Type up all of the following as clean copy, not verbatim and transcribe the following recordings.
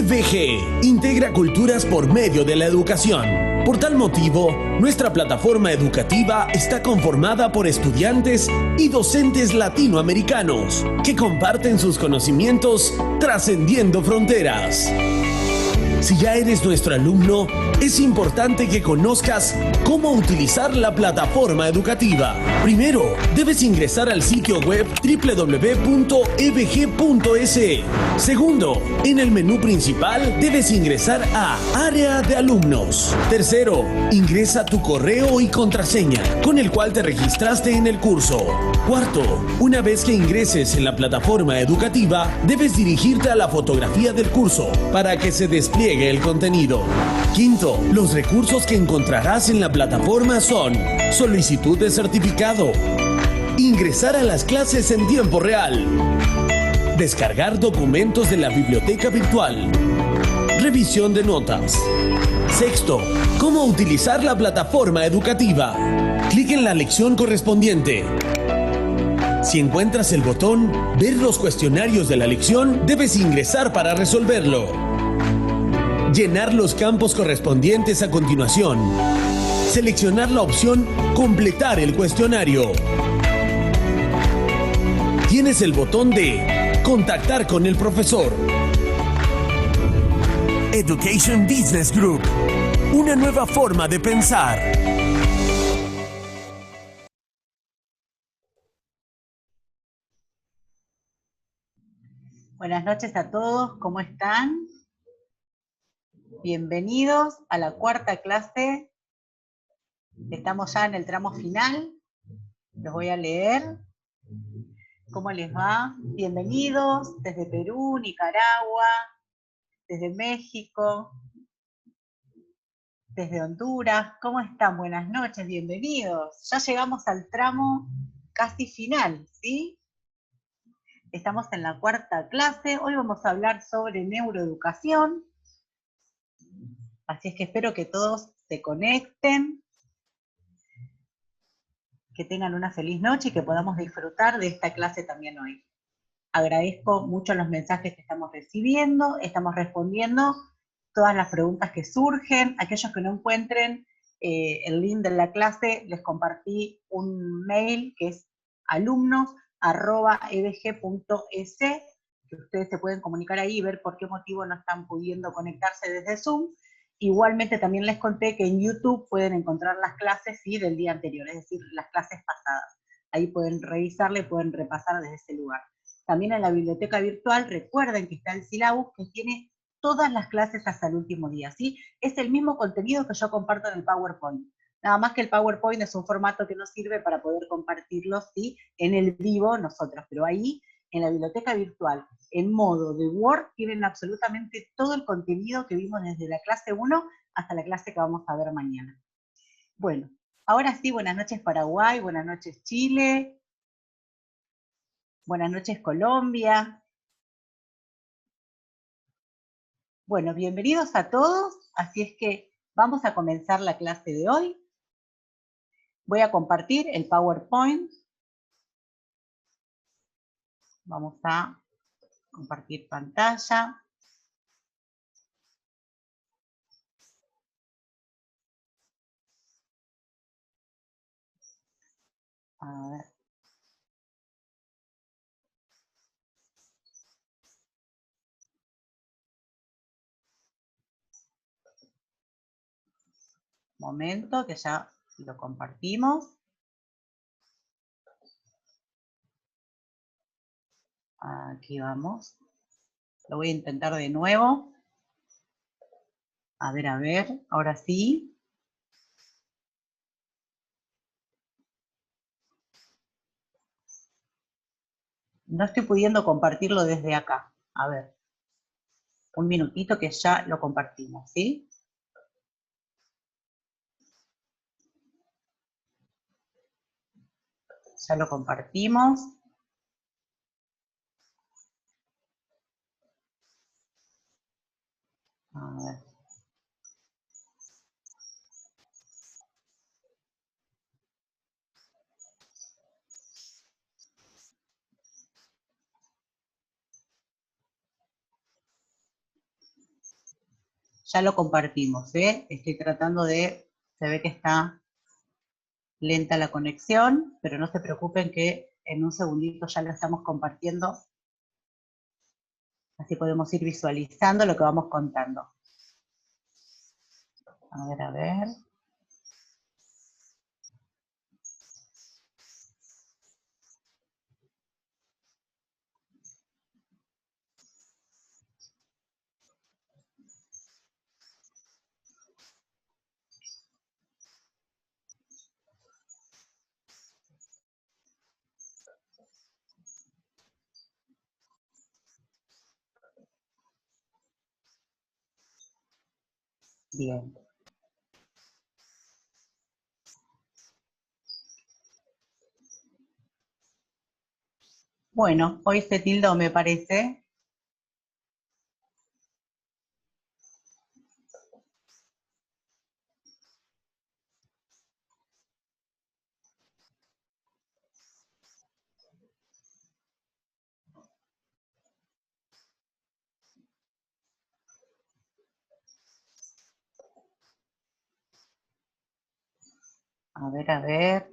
EVG integra culturas por medio de la educación. Por tal motivo, nuestra plataforma educativa está conformada por estudiantes y docentes latinoamericanos que comparten sus conocimientos trascendiendo fronteras. Si ya eres nuestro alumno, es importante que conozcas cómo utilizar la plataforma educativa. Primero, debes ingresar al sitio web www.evg.es. Segundo, en el menú principal debes ingresar a Área de Alumnos. Tercero, ingresa tu correo y contraseña con el cual te registraste en el curso. Cuarto, una vez que ingreses en la plataforma educativa, debes dirigirte a la fotografía del curso para que se despliegue el contenido. Quinto, los recursos que encontrarás en la plataforma son solicitud de certificado, ingresar a las clases en tiempo real, descargar documentos de la biblioteca virtual, revisión de notas. Sexto, cómo utilizar la plataforma educativa. Clic en la lección correspondiente. Si encuentras el botón Ver los cuestionarios de la lección, debes ingresar para resolverlo. Llenar los campos correspondientes a continuación. Seleccionar la opción Completar el cuestionario. Tienes el botón de Contactar con el profesor. Education Business Group. Una nueva forma de pensar. Buenas noches a todos, ¿cómo están? Bienvenidos a la cuarta clase. Estamos ya en el tramo final. Los voy a leer. ¿Cómo les va? Bienvenidos desde Perú, Nicaragua, desde México, desde Honduras. ¿Cómo están? Buenas noches, bienvenidos. Ya llegamos al tramo casi final, ¿sí? Estamos en la cuarta clase. Hoy vamos a hablar sobre neuroeducación. Así es que espero que todos se conecten, que tengan una feliz noche y que podamos disfrutar de esta clase también hoy. Agradezco mucho los mensajes que estamos recibiendo, estamos respondiendo todas las preguntas que surgen. Aquellos que no encuentren el link de la clase, les compartí un mail que es alumnos@evg.es, que ustedes se pueden comunicar ahí y ver por qué motivo no están pudiendo conectarse desde Zoom. Igualmente también les conté que en YouTube pueden encontrar las clases, ¿sí?, del día anterior, es decir, las clases pasadas. Ahí pueden revisarla y pueden repasar desde ese lugar. También en la biblioteca virtual, recuerden que está el Syllabus, que tiene todas las clases hasta el último día, ¿sí? Es el mismo contenido que yo comparto en el PowerPoint. Nada más que el PowerPoint es un formato que nos sirve para poder compartirlo, ¿sí?, en el vivo nosotros, pero ahí, en la biblioteca virtual, en modo de Word, tienen absolutamente todo el contenido que vimos desde la clase 1 hasta la clase que vamos a ver mañana. Bueno, ahora sí, buenas noches Paraguay, buenas noches Chile, buenas noches Colombia. Bueno, bienvenidos a todos, así es que vamos a comenzar la clase de hoy. Voy a compartir el PowerPoint. Vamos a compartir pantalla. A ver. Momento, que ya lo compartimos. Aquí vamos. Lo voy a intentar de nuevo. A ver, ahora sí. No estoy pudiendo compartirlo desde acá. A ver. Un minutito que ya lo compartimos, ¿sí? Ya lo compartimos. A ver. Ya lo compartimos, ¿eh? Estoy tratando de, se ve que está lenta la conexión, pero no se preocupen que en un segundito ya lo estamos compartiendo. Así podemos ir visualizando lo que vamos contando. A ver, a ver. Bien. Bueno, hoy se tildó, me parece. A ver, a ver.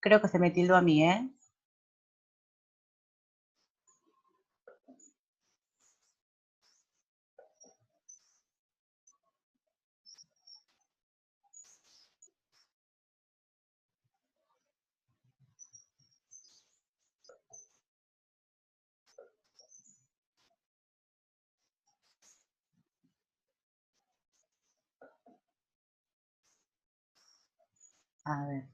Creo que se me tildó a mí, ¿eh? A ver.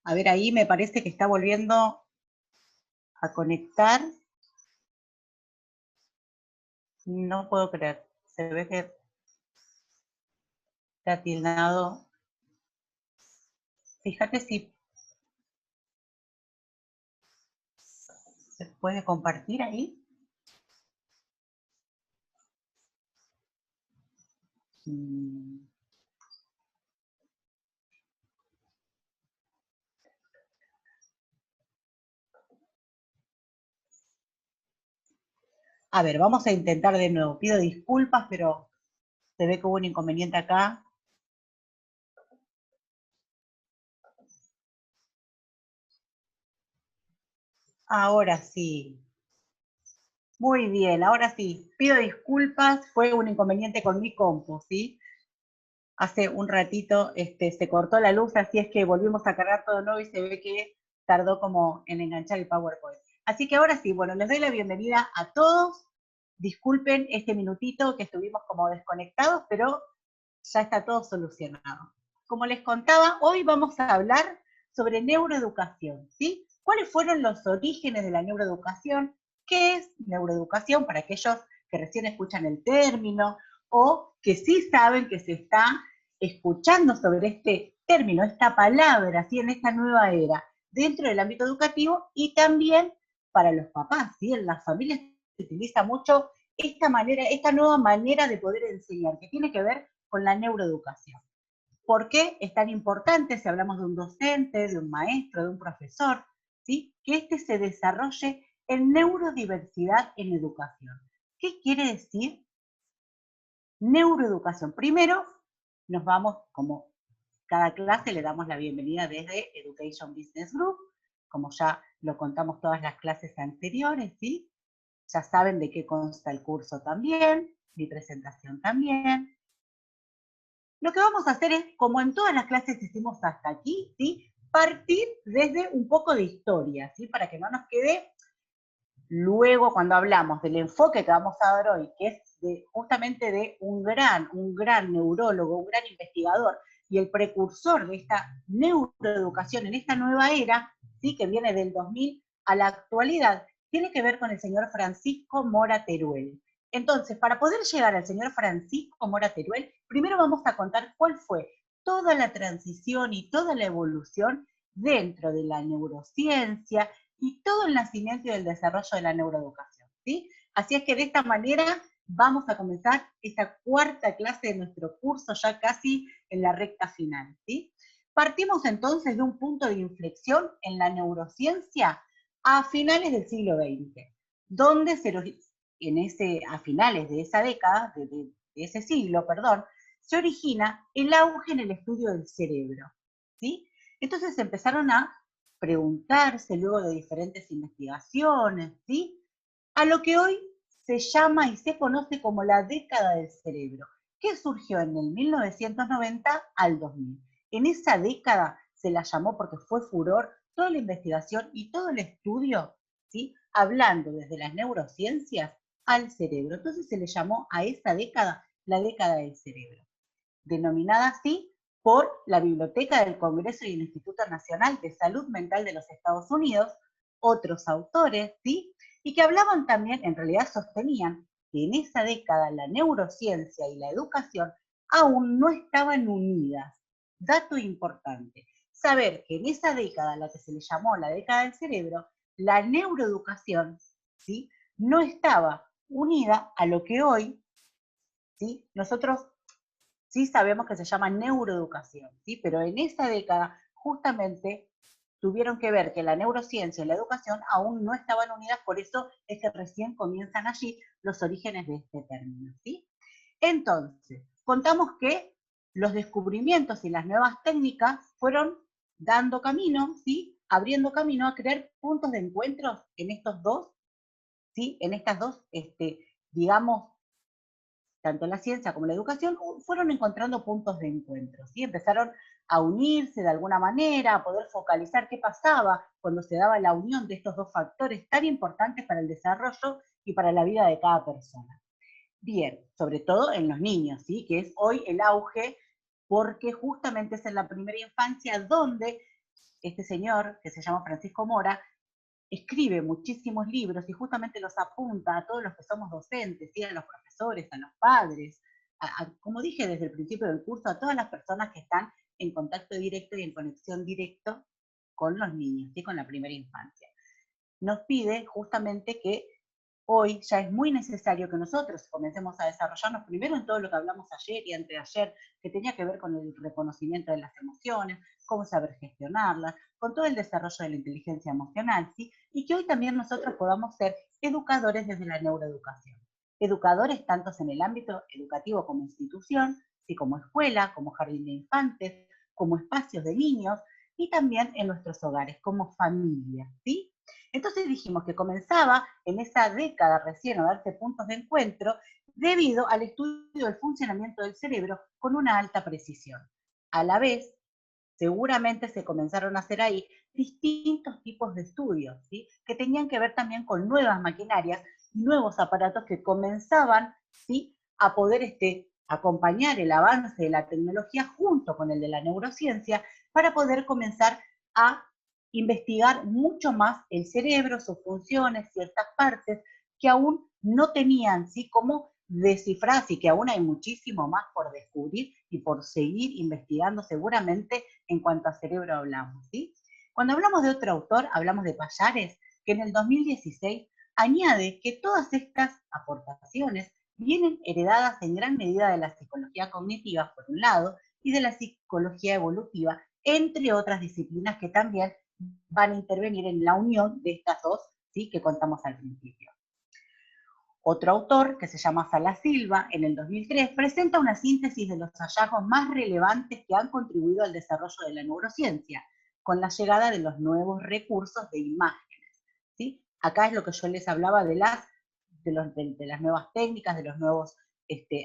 A ver, ahí me parece que está volviendo a conectar. No puedo creer. Se ve que está tildado. Fíjate si se puede compartir ahí. A ver, vamos a intentar de nuevo. Pido disculpas, pero se ve que hubo un inconveniente acá. Ahora sí. Muy bien, ahora sí. Pido disculpas, fue un inconveniente con mi compu, ¿sí? Hace un ratito se cortó la luz, así es que volvimos a cargar todo de nuevo y se ve que tardó como en enganchar el PowerPoint. Así que ahora sí, bueno, les doy la bienvenida a todos. Disculpen este minutito que estuvimos como desconectados, pero ya está todo solucionado. Como les contaba, hoy vamos a hablar sobre neuroeducación, ¿sí? ¿Cuáles fueron los orígenes de la neuroeducación? ¿Qué es neuroeducación para aquellos que recién escuchan el término o que sí saben que se está escuchando sobre este término, esta palabra, ¿sí? En esta nueva era, dentro del ámbito educativo y también para los papás, ¿sí? En las familias se utiliza mucho esta manera, esta nueva manera de poder enseñar, que tiene que ver con la neuroeducación. ¿Por qué es tan importante si hablamos de un docente, de un maestro, de un profesor? ¿Sí? Que este se desarrolle en neurodiversidad en educación. ¿Qué quiere decir neuroeducación? Primero, nos vamos, como cada clase, le damos la bienvenida desde Education Business Group. Como ya lo contamos todas las clases anteriores, ¿sí? Ya saben de qué consta el curso también, mi presentación también. Lo que vamos a hacer es, como en todas las clases hicimos hasta aquí, ¿sí? Partir desde un poco de historia, ¿sí? Para que no nos quede luego cuando hablamos del enfoque que vamos a dar hoy, que es justamente de un gran neurólogo, un gran investigador y el precursor de esta neuroeducación en esta nueva era, ¿sí? Que viene del 2000 a la actualidad, tiene que ver con el señor Francisco Mora Teruel. Entonces, para poder llegar al señor Francisco Mora Teruel, primero vamos a contar cuál fue toda la transición y toda la evolución dentro de la neurociencia y todo el nacimiento y el desarrollo de la neuroeducación, ¿sí? Así es que de esta manera vamos a comenzar esta cuarta clase de nuestro curso, ya casi en la recta final, ¿sí? Partimos entonces de un punto de inflexión en la neurociencia a finales del siglo XX, donde a finales de esa década, de ese siglo, perdón, se origina el auge en el estudio del cerebro, ¿sí? Entonces empezaron a preguntarse luego de diferentes investigaciones, ¿sí? A lo que hoy se llama y se conoce como la década del cerebro, que surgió en el 1990 al 2000. En esa década se la llamó porque fue furor toda la investigación y todo el estudio, ¿sí? Hablando desde las neurociencias al cerebro. Entonces se le llamó a esa década la década del cerebro, denominada así por la Biblioteca del Congreso y el Instituto Nacional de Salud Mental de los Estados Unidos, otros autores, ¿sí? Y que hablaban también, en realidad sostenían, que en esa década la neurociencia y la educación aún no estaban unidas. Dato importante, saber que en esa década, la que se le llamó la década del cerebro, la neuroeducación, ¿sí? No estaba unida a lo que hoy, ¿sí? Nosotros sí sabemos que se llama neuroeducación, ¿sí? Pero en esa década justamente tuvieron que ver que la neurociencia y la educación aún no estaban unidas, por eso es que recién comienzan allí los orígenes de este término, ¿sí? Entonces, contamos que los descubrimientos y las nuevas técnicas fueron dando camino, ¿sí? Abriendo camino a crear puntos de encuentro en estos dos, ¿sí? En estas dos, digamos, tanto la ciencia como la educación, fueron encontrando puntos de encuentro, ¿sí? Empezaron a unirse de alguna manera, a poder focalizar qué pasaba cuando se daba la unión de estos dos factores tan importantes para el desarrollo y para la vida de cada persona. Bien, sobre todo en los niños, ¿sí? Que es hoy el auge, porque justamente es en la primera infancia donde este señor, que se llama Francisco Mora, escribe muchísimos libros y justamente los apunta a todos los que somos docentes, ¿sí? A los profesores, a los padres, como dije desde el principio del curso, a todas las personas que están en contacto directo y en conexión directo con los niños, ¿sí? Con la primera infancia. Nos pide justamente que hoy ya es muy necesario que nosotros comencemos a desarrollarnos primero en todo lo que hablamos ayer y anteayer, que tenía que ver con el reconocimiento de las emociones, cómo saber gestionarlas, con todo el desarrollo de la inteligencia emocional, ¿sí? Y que hoy también nosotros podamos ser educadores desde la neuroeducación. Educadores tanto en el ámbito educativo como institución, ¿sí? Como escuela, como jardín de infantes, como espacios de niños, y también en nuestros hogares, como familia, ¿sí? Entonces dijimos que comenzaba en esa década recién a darse puntos de encuentro debido al estudio del funcionamiento del cerebro con una alta precisión. A la vez, seguramente se comenzaron a hacer ahí distintos tipos de estudios, ¿sí? Que tenían que ver también con nuevas maquinarias y nuevos aparatos que comenzaban, ¿sí? A poder acompañar el avance de la tecnología junto con el de la neurociencia para poder comenzar a investigar mucho más el cerebro, sus funciones, ciertas partes que aún no tenían, ¿sí? Como descifrar, y que aún hay muchísimo más por descubrir y por seguir investigando seguramente en cuanto a cerebro hablamos, ¿sí? Cuando hablamos de otro autor, hablamos de Pallares, que en el 2016 añade que todas estas aportaciones vienen heredadas en gran medida de la psicología cognitiva, por un lado, y de la psicología evolutiva, entre otras disciplinas que también van a intervenir en la unión de estas dos, ¿sí? Que contamos al principio. Otro autor, que se llama Sala Silva, en el 2003, presenta una síntesis de los hallazgos más relevantes que han contribuido al desarrollo de la neurociencia, con la llegada de los nuevos recursos de imagen, ¿sí? Acá es lo que yo les hablaba de las nuevas técnicas, de los nuevos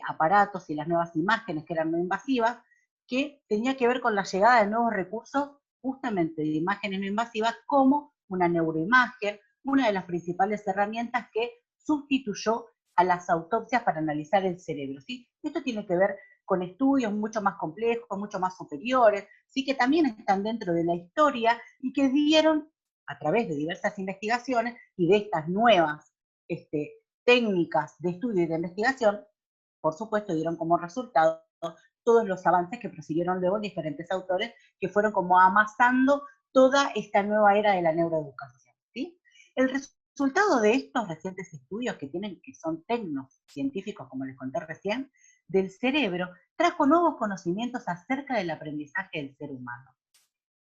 aparatos y las nuevas imágenes que eran no invasivas, que tenía que ver con la llegada de nuevos recursos justamente de imágenes no invasivas como una neuroimagen, una de las principales herramientas que sustituyó a las autopsias para analizar el cerebro, ¿sí? Esto tiene que ver con estudios mucho más complejos, mucho más superiores, sí, que también están dentro de la historia y que dieron, a través de diversas investigaciones y de estas nuevas técnicas de estudio y de investigación, por supuesto, dieron como resultado todos los avances que prosiguieron luego diferentes autores que fueron como amasando toda esta nueva era de la neuroeducación, ¿sí? El resultado de estos recientes estudios que son tecnocientíficos, como les conté recién, del cerebro, trajo nuevos conocimientos acerca del aprendizaje del ser humano.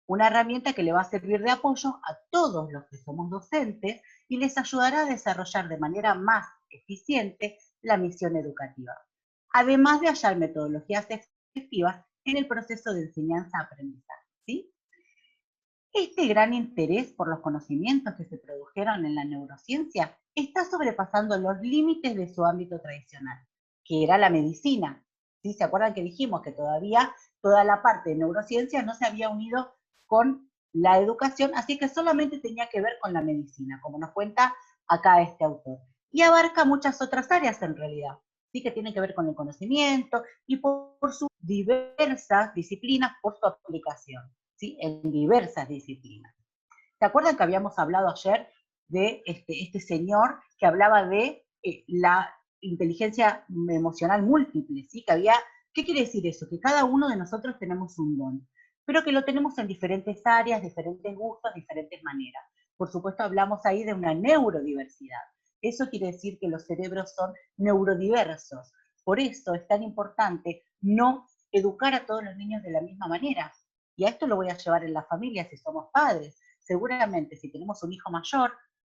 Una herramienta que le va a servir de apoyo a todos los que somos docentes y les ayudará a desarrollar de manera más eficiente la misión educativa, además de hallar metodologías efectivas en el proceso de enseñanza-aprendizaje, ¿sí? Este gran interés por los conocimientos que se produjeron en la neurociencia está sobrepasando los límites de su ámbito tradicional, que era la medicina. ¿Sí? ¿Se acuerdan que dijimos que todavía toda la parte de neurociencia no se había unido con la educación, así que solamente tenía que ver con la medicina, como nos cuenta acá este autor? Y abarca muchas otras áreas en realidad, ¿sí? Que tienen que ver con el conocimiento y por sus diversas disciplinas, por su aplicación, ¿sí? En diversas disciplinas. ¿Se acuerdan que habíamos hablado ayer de este señor que hablaba de la inteligencia emocional múltiple, ¿sí? ¿Qué quiere decir eso? Que cada uno de nosotros tenemos un don, pero que lo tenemos en diferentes áreas, diferentes gustos, diferentes maneras. Por supuesto, hablamos ahí de una neurodiversidad. Eso quiere decir que los cerebros son neurodiversos. Por eso es tan importante no educar a todos los niños de la misma manera. Y a esto lo voy a llevar en la familia si somos padres. Seguramente si tenemos un hijo mayor,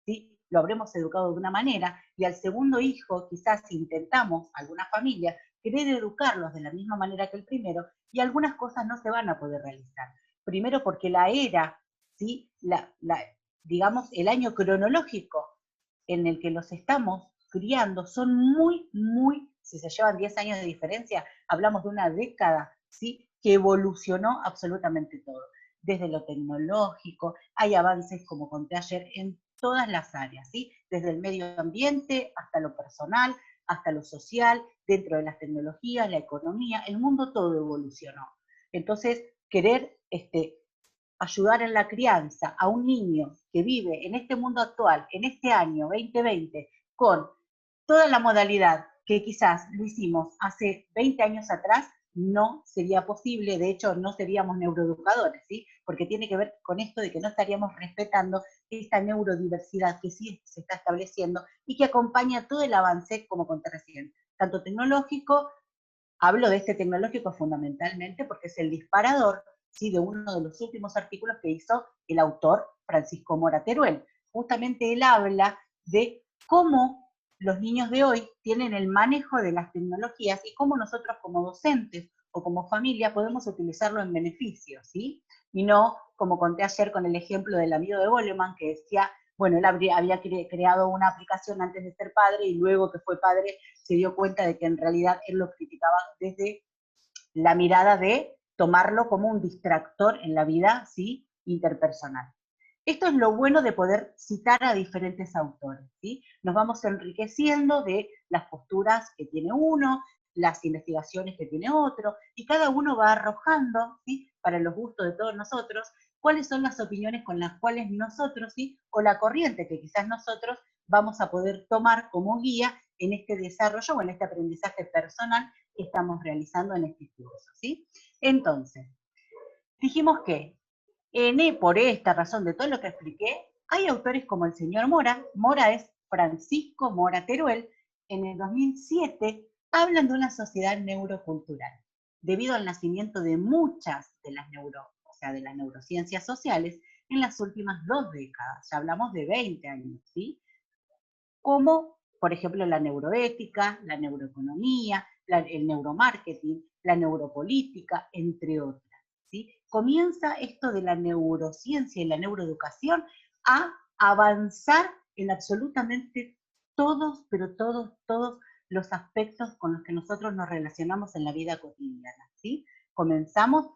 ¿sí? Lo habremos educado de una manera, y al segundo hijo quizás intentamos, alguna familia, querer educarlos de la misma manera que el primero, y algunas cosas no se van a poder realizar. Primero porque la era, ¿sí? Digamos, el año cronológico en el que los estamos criando son muy, si se llevan 10 años de diferencia, hablamos de una década, ¿sí? Que evolucionó absolutamente todo. Desde lo tecnológico, hay avances, como conté ayer, en todas las áreas, ¿sí? Desde el medio ambiente hasta lo personal, hasta lo social, dentro de las tecnologías, la economía, el mundo todo evolucionó. Entonces, querer ayudar en la crianza a un niño que vive en este mundo actual, en este año 2020, con toda la modalidad que quizás lo hicimos hace 20 años atrás, no sería posible, de hecho no seríamos neuroeducadores, ¿sí? Porque tiene que ver con esto de que no estaríamos respetando esta neurodiversidad que sí se está estableciendo y que acompaña todo el avance, como conté recién, tanto tecnológico. Hablo de este tecnológico fundamentalmente porque es el disparador, ¿sí? De uno de los últimos artículos que hizo el autor Francisco Mora Teruel. Justamente él habla de cómo los niños de hoy tienen el manejo de las tecnologías y cómo nosotros como docentes o como familia podemos utilizarlo en beneficio, ¿sí? Y no, como conté ayer con el ejemplo del amigo de Goleman, que decía, bueno, él había creado una aplicación antes de ser padre y luego que fue padre se dio cuenta de que en realidad él lo criticaba desde la mirada de tomarlo como un distractor en la vida, ¿sí? Interpersonal. Esto es lo bueno de poder citar a diferentes autores, ¿sí? Nos vamos enriqueciendo de las posturas que tiene uno, las investigaciones que tiene otro, y cada uno va arrojando, ¿sí? Para los gustos de todos nosotros, cuáles son las opiniones con las cuales nosotros, ¿sí? O la corriente que quizás nosotros vamos a poder tomar como guía en este desarrollo o en este aprendizaje personal que estamos realizando en este curso, ¿sí? Entonces, dijimos que por esta razón de todo lo que expliqué, hay autores como el señor Mora. Mora es Francisco Mora Teruel. En el 2007 hablan de una sociedad neurocultural, debido al nacimiento de muchas de las de las neurociencias sociales en las últimas 2 décadas. Ya hablamos de 20 años, ¿sí? Como, por ejemplo, la neuroética, la neuroeconomía, el neuromarketing, la neuropolítica, entre otras, ¿sí? Comienza esto de la neurociencia y la neuroeducación a avanzar en absolutamente todos, pero todos los aspectos con los que nosotros nos relacionamos en la vida cotidiana, ¿sí? Comenzamos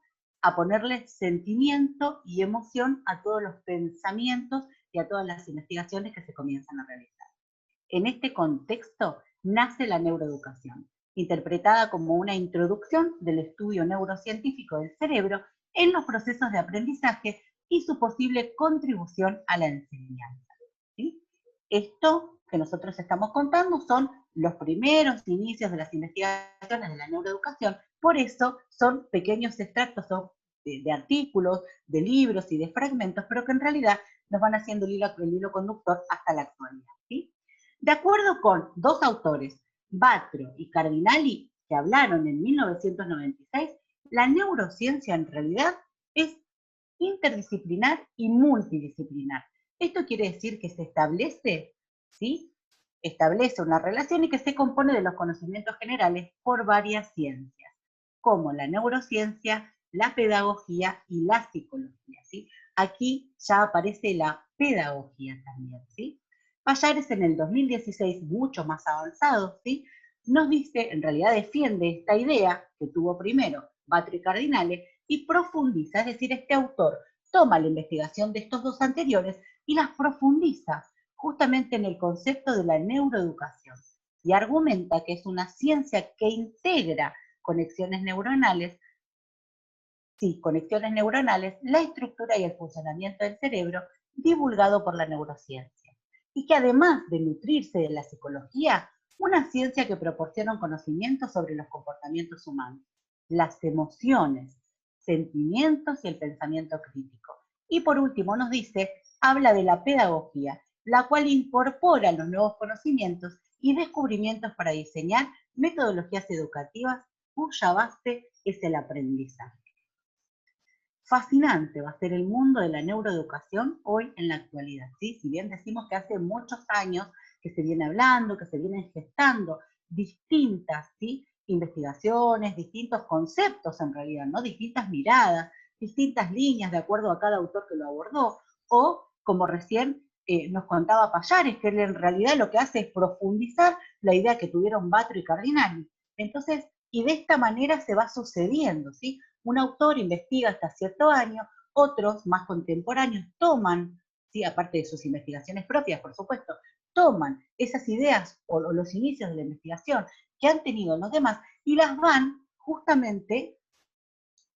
a ponerle sentimiento y emoción a todos los pensamientos y a todas las investigaciones que se comienzan a realizar. En este contexto nace la neuroeducación, interpretada como una introducción del estudio neurocientífico del cerebro en los procesos de aprendizaje y su posible contribución a la enseñanza, ¿sí? Esto que nosotros estamos contando son los primeros inicios de las investigaciones de la neuroeducación, por eso son pequeños extractos de artículos, de libros y de fragmentos, pero que en realidad nos van haciendo el hilo conductor hasta la actualidad, ¿sí? De acuerdo con dos autores, Batro y Cardinali, que hablaron en 1996, la neurociencia en realidad es interdisciplinar y multidisciplinar. Esto quiere decir que se establece, ¿sí? Establece una relación y que se compone de los conocimientos generales por varias ciencias, como la neurociencia, la pedagogía y la psicología, ¿sí? Aquí ya aparece la pedagogía también, ¿sí? Pallares en el 2016, mucho más avanzado, ¿sí? Nos dice, en realidad defiende esta idea que tuvo primero Batro y Cardinale y profundiza, es decir, este autor toma la investigación de estos dos anteriores y las profundiza justamente en el concepto de la neuroeducación y argumenta que es una ciencia que integra conexiones neuronales, la estructura y el funcionamiento del cerebro divulgado por la neurociencia. Y que además de nutrirse de la psicología, una ciencia que proporciona un conocimiento sobre los comportamientos humanos, las emociones, sentimientos y el pensamiento crítico. Y por último nos dice, habla de la pedagogía, la cual incorpora los nuevos conocimientos y descubrimientos para diseñar metodologías educativas cuya base es el aprendizaje. Fascinante va a ser el mundo de la neuroeducación hoy en la actualidad, ¿sí? Si bien decimos que hace muchos años que se viene hablando, que se vienen gestando distintas, ¿sí?, investigaciones, distintos conceptos en realidad, ¿no? Distintas miradas, distintas líneas de acuerdo a cada autor que lo abordó, o como recién nos contaba Pallares, que él en realidad lo que hace es profundizar la idea que tuvieron Batro y Cardinali. Entonces, y de esta manera se va sucediendo, ¿sí? Un autor investiga hasta cierto año, otros más contemporáneos toman, ¿sí?, aparte de sus investigaciones propias, por supuesto, toman esas ideas o los inicios de la investigación que han tenido los demás y las van justamente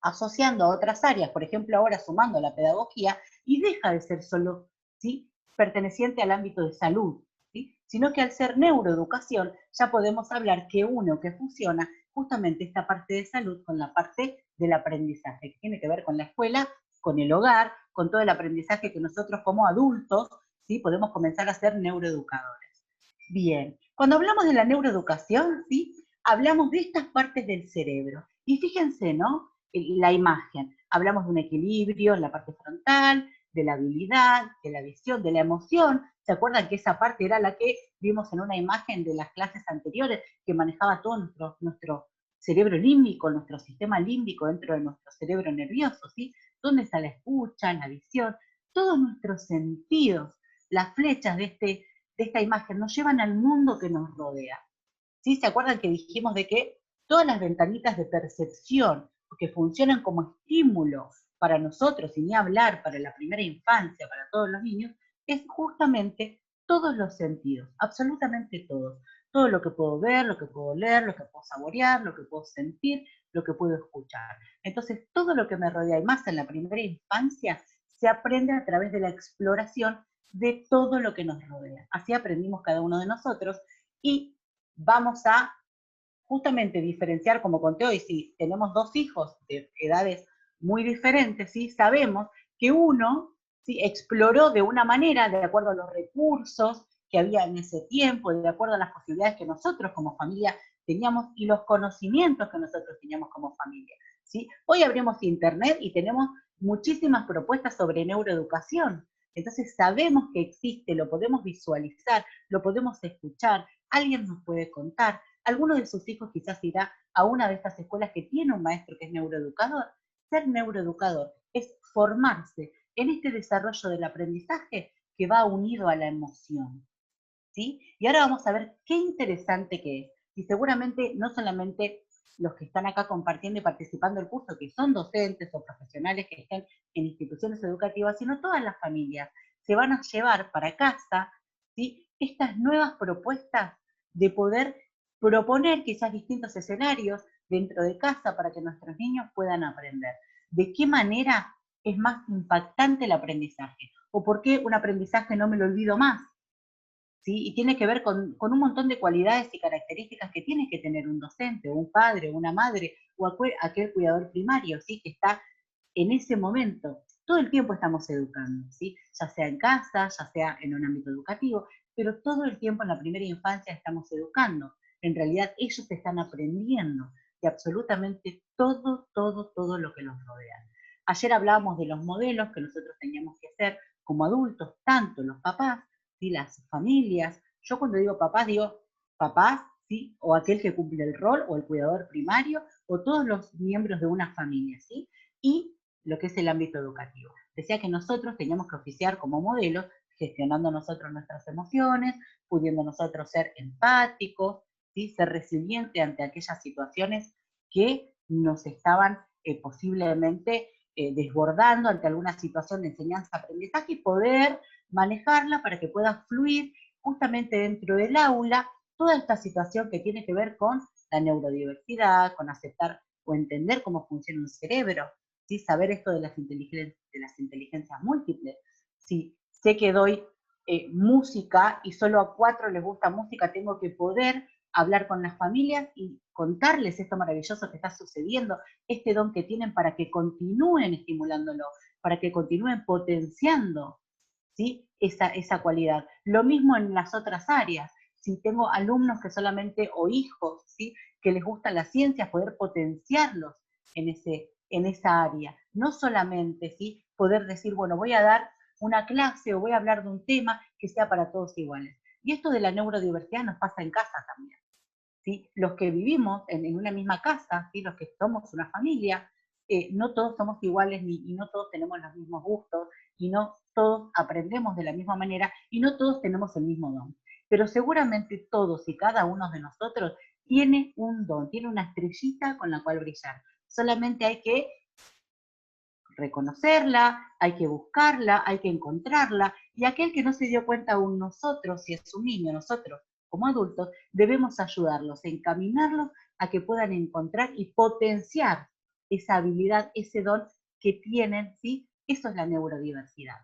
asociando a otras áreas, por ejemplo, ahora sumando la pedagogía, y deja de ser solo, ¿sí?, perteneciente al ámbito de salud, ¿sí?, sino que al ser neuroeducación ya podemos hablar que une o que fusiona justamente esta parte de salud con la parte del aprendizaje, que tiene que ver con la escuela, con el hogar, con todo el aprendizaje que nosotros como adultos, ¿sí?, podemos comenzar a ser neuroeducadores. Bien, cuando hablamos de la neuroeducación, ¿sí?, hablamos de estas partes del cerebro. Y fíjense, ¿no?, la imagen. Hablamos de un equilibrio en la parte frontal, de la habilidad, de la visión, de la emoción. ¿Se acuerdan que esa parte era la que vimos en una imagen de las clases anteriores, que manejaba todo nuestro cerebro límbico, nuestro sistema límbico dentro de nuestro cerebro nervioso, ¿sí? ¿Dónde está la escucha, la visión? Todos nuestros sentidos, las flechas de esta imagen nos llevan al mundo que nos rodea, ¿sí? ¿Se acuerdan que dijimos de que todas las ventanitas de percepción que funcionan como estímulo para nosotros, y ni hablar para la primera infancia, para todos los niños, es justamente todos los sentidos, absolutamente todos. Todo lo que puedo ver, lo que puedo leer, lo que puedo saborear, lo que puedo sentir, lo que puedo escuchar. Entonces, todo lo que me rodea, y más en la primera infancia, se aprende a través de la exploración de todo lo que nos rodea. Así aprendimos cada uno de nosotros y vamos a justamente diferenciar, como conté hoy, si tenemos dos hijos de edades muy diferentes, ¿sí?, sabemos que uno, ¿sí?, exploró de una manera, de acuerdo a los recursos que había en ese tiempo, de acuerdo a las posibilidades que nosotros como familia teníamos y los conocimientos que nosotros teníamos como familia, ¿sí? Hoy abrimos internet y tenemos muchísimas propuestas sobre neuroeducación. Entonces sabemos que existe, lo podemos visualizar, lo podemos escuchar, alguien nos puede contar. Alguno de sus hijos quizás irá a una de estas escuelas que tiene un maestro que es neuroeducador. Ser neuroeducador es formarse en este desarrollo del aprendizaje que va unido a la emoción, ¿sí? Y ahora vamos a ver qué interesante que es. Y seguramente no solamente los que están acá compartiendo y participando del curso, que son docentes o profesionales que estén en instituciones educativas, sino todas las familias se van a llevar para casa, ¿sí?, estas nuevas propuestas de poder proponer quizás distintos escenarios dentro de casa para que nuestros niños puedan aprender. ¿De qué manera es más impactante el aprendizaje? ¿O por qué un aprendizaje no me lo olvido más? ¿Sí? Y tiene que ver con un montón de cualidades y características que tiene que tener un docente, o un padre, o una madre, o aquel cuidador primario, ¿sí?, que está en ese momento. Todo el tiempo estamos educando, ¿sí?, ya sea en casa, ya sea en un ámbito educativo, pero todo el tiempo en la primera infancia estamos educando. En realidad ellos están aprendiendo de absolutamente todo, todo, todo lo que los rodea. Ayer hablábamos de los modelos que nosotros teníamos que hacer como adultos, tanto los papás, ¿sí?, las familias. Yo cuando digo papás, ¿sí?, o aquel que cumple el rol, o el cuidador primario, o todos los miembros de una familia, ¿sí? Y lo que es el ámbito educativo. Decía que nosotros teníamos que oficiar como modelos, gestionando nosotros nuestras emociones, pudiendo nosotros ser empáticos, ¿sí?, ser resilientes ante aquellas situaciones que nos estaban posiblemente desbordando ante alguna situación de enseñanza-aprendizaje, y poder manejarla para que pueda fluir justamente dentro del aula toda esta situación que tiene que ver con la neurodiversidad, con aceptar o entender cómo funciona un cerebro, ¿sí?, saber esto de las inteligencias múltiples. Si sé que doy música y solo a 4 les gusta música, tengo que poder hablar con las familias y contarles esto maravilloso que está sucediendo, este don que tienen, para que continúen estimulándolo, para que continúen potenciando, ¿sí?, esa cualidad. Lo mismo en las otras áreas. Si tengo alumnos que solamente, o hijos, ¿sí?, que les gusta la ciencia, poder potenciarlos en esa área. No solamente, ¿sí?, poder decir, bueno, voy a dar una clase o voy a hablar de un tema que sea para todos iguales. Y esto de la neurodiversidad nos pasa en casa también, ¿sí? Los que vivimos en una misma casa, ¿sí?, los que somos una familia, no todos somos iguales, y no todos tenemos los mismos gustos, y no todos aprendemos de la misma manera, y no todos tenemos el mismo don. Pero seguramente todos y cada uno de nosotros tiene un don, tiene una estrellita con la cual brillar. Solamente hay que reconocerla, hay que buscarla, hay que encontrarla, y aquel que no se dio cuenta aún, nosotros, si es un niño, nosotros como adultos, debemos ayudarlos, encaminarlos a que puedan encontrar y potenciar esa habilidad, ese don que tienen, ¿sí? Eso es la neurodiversidad.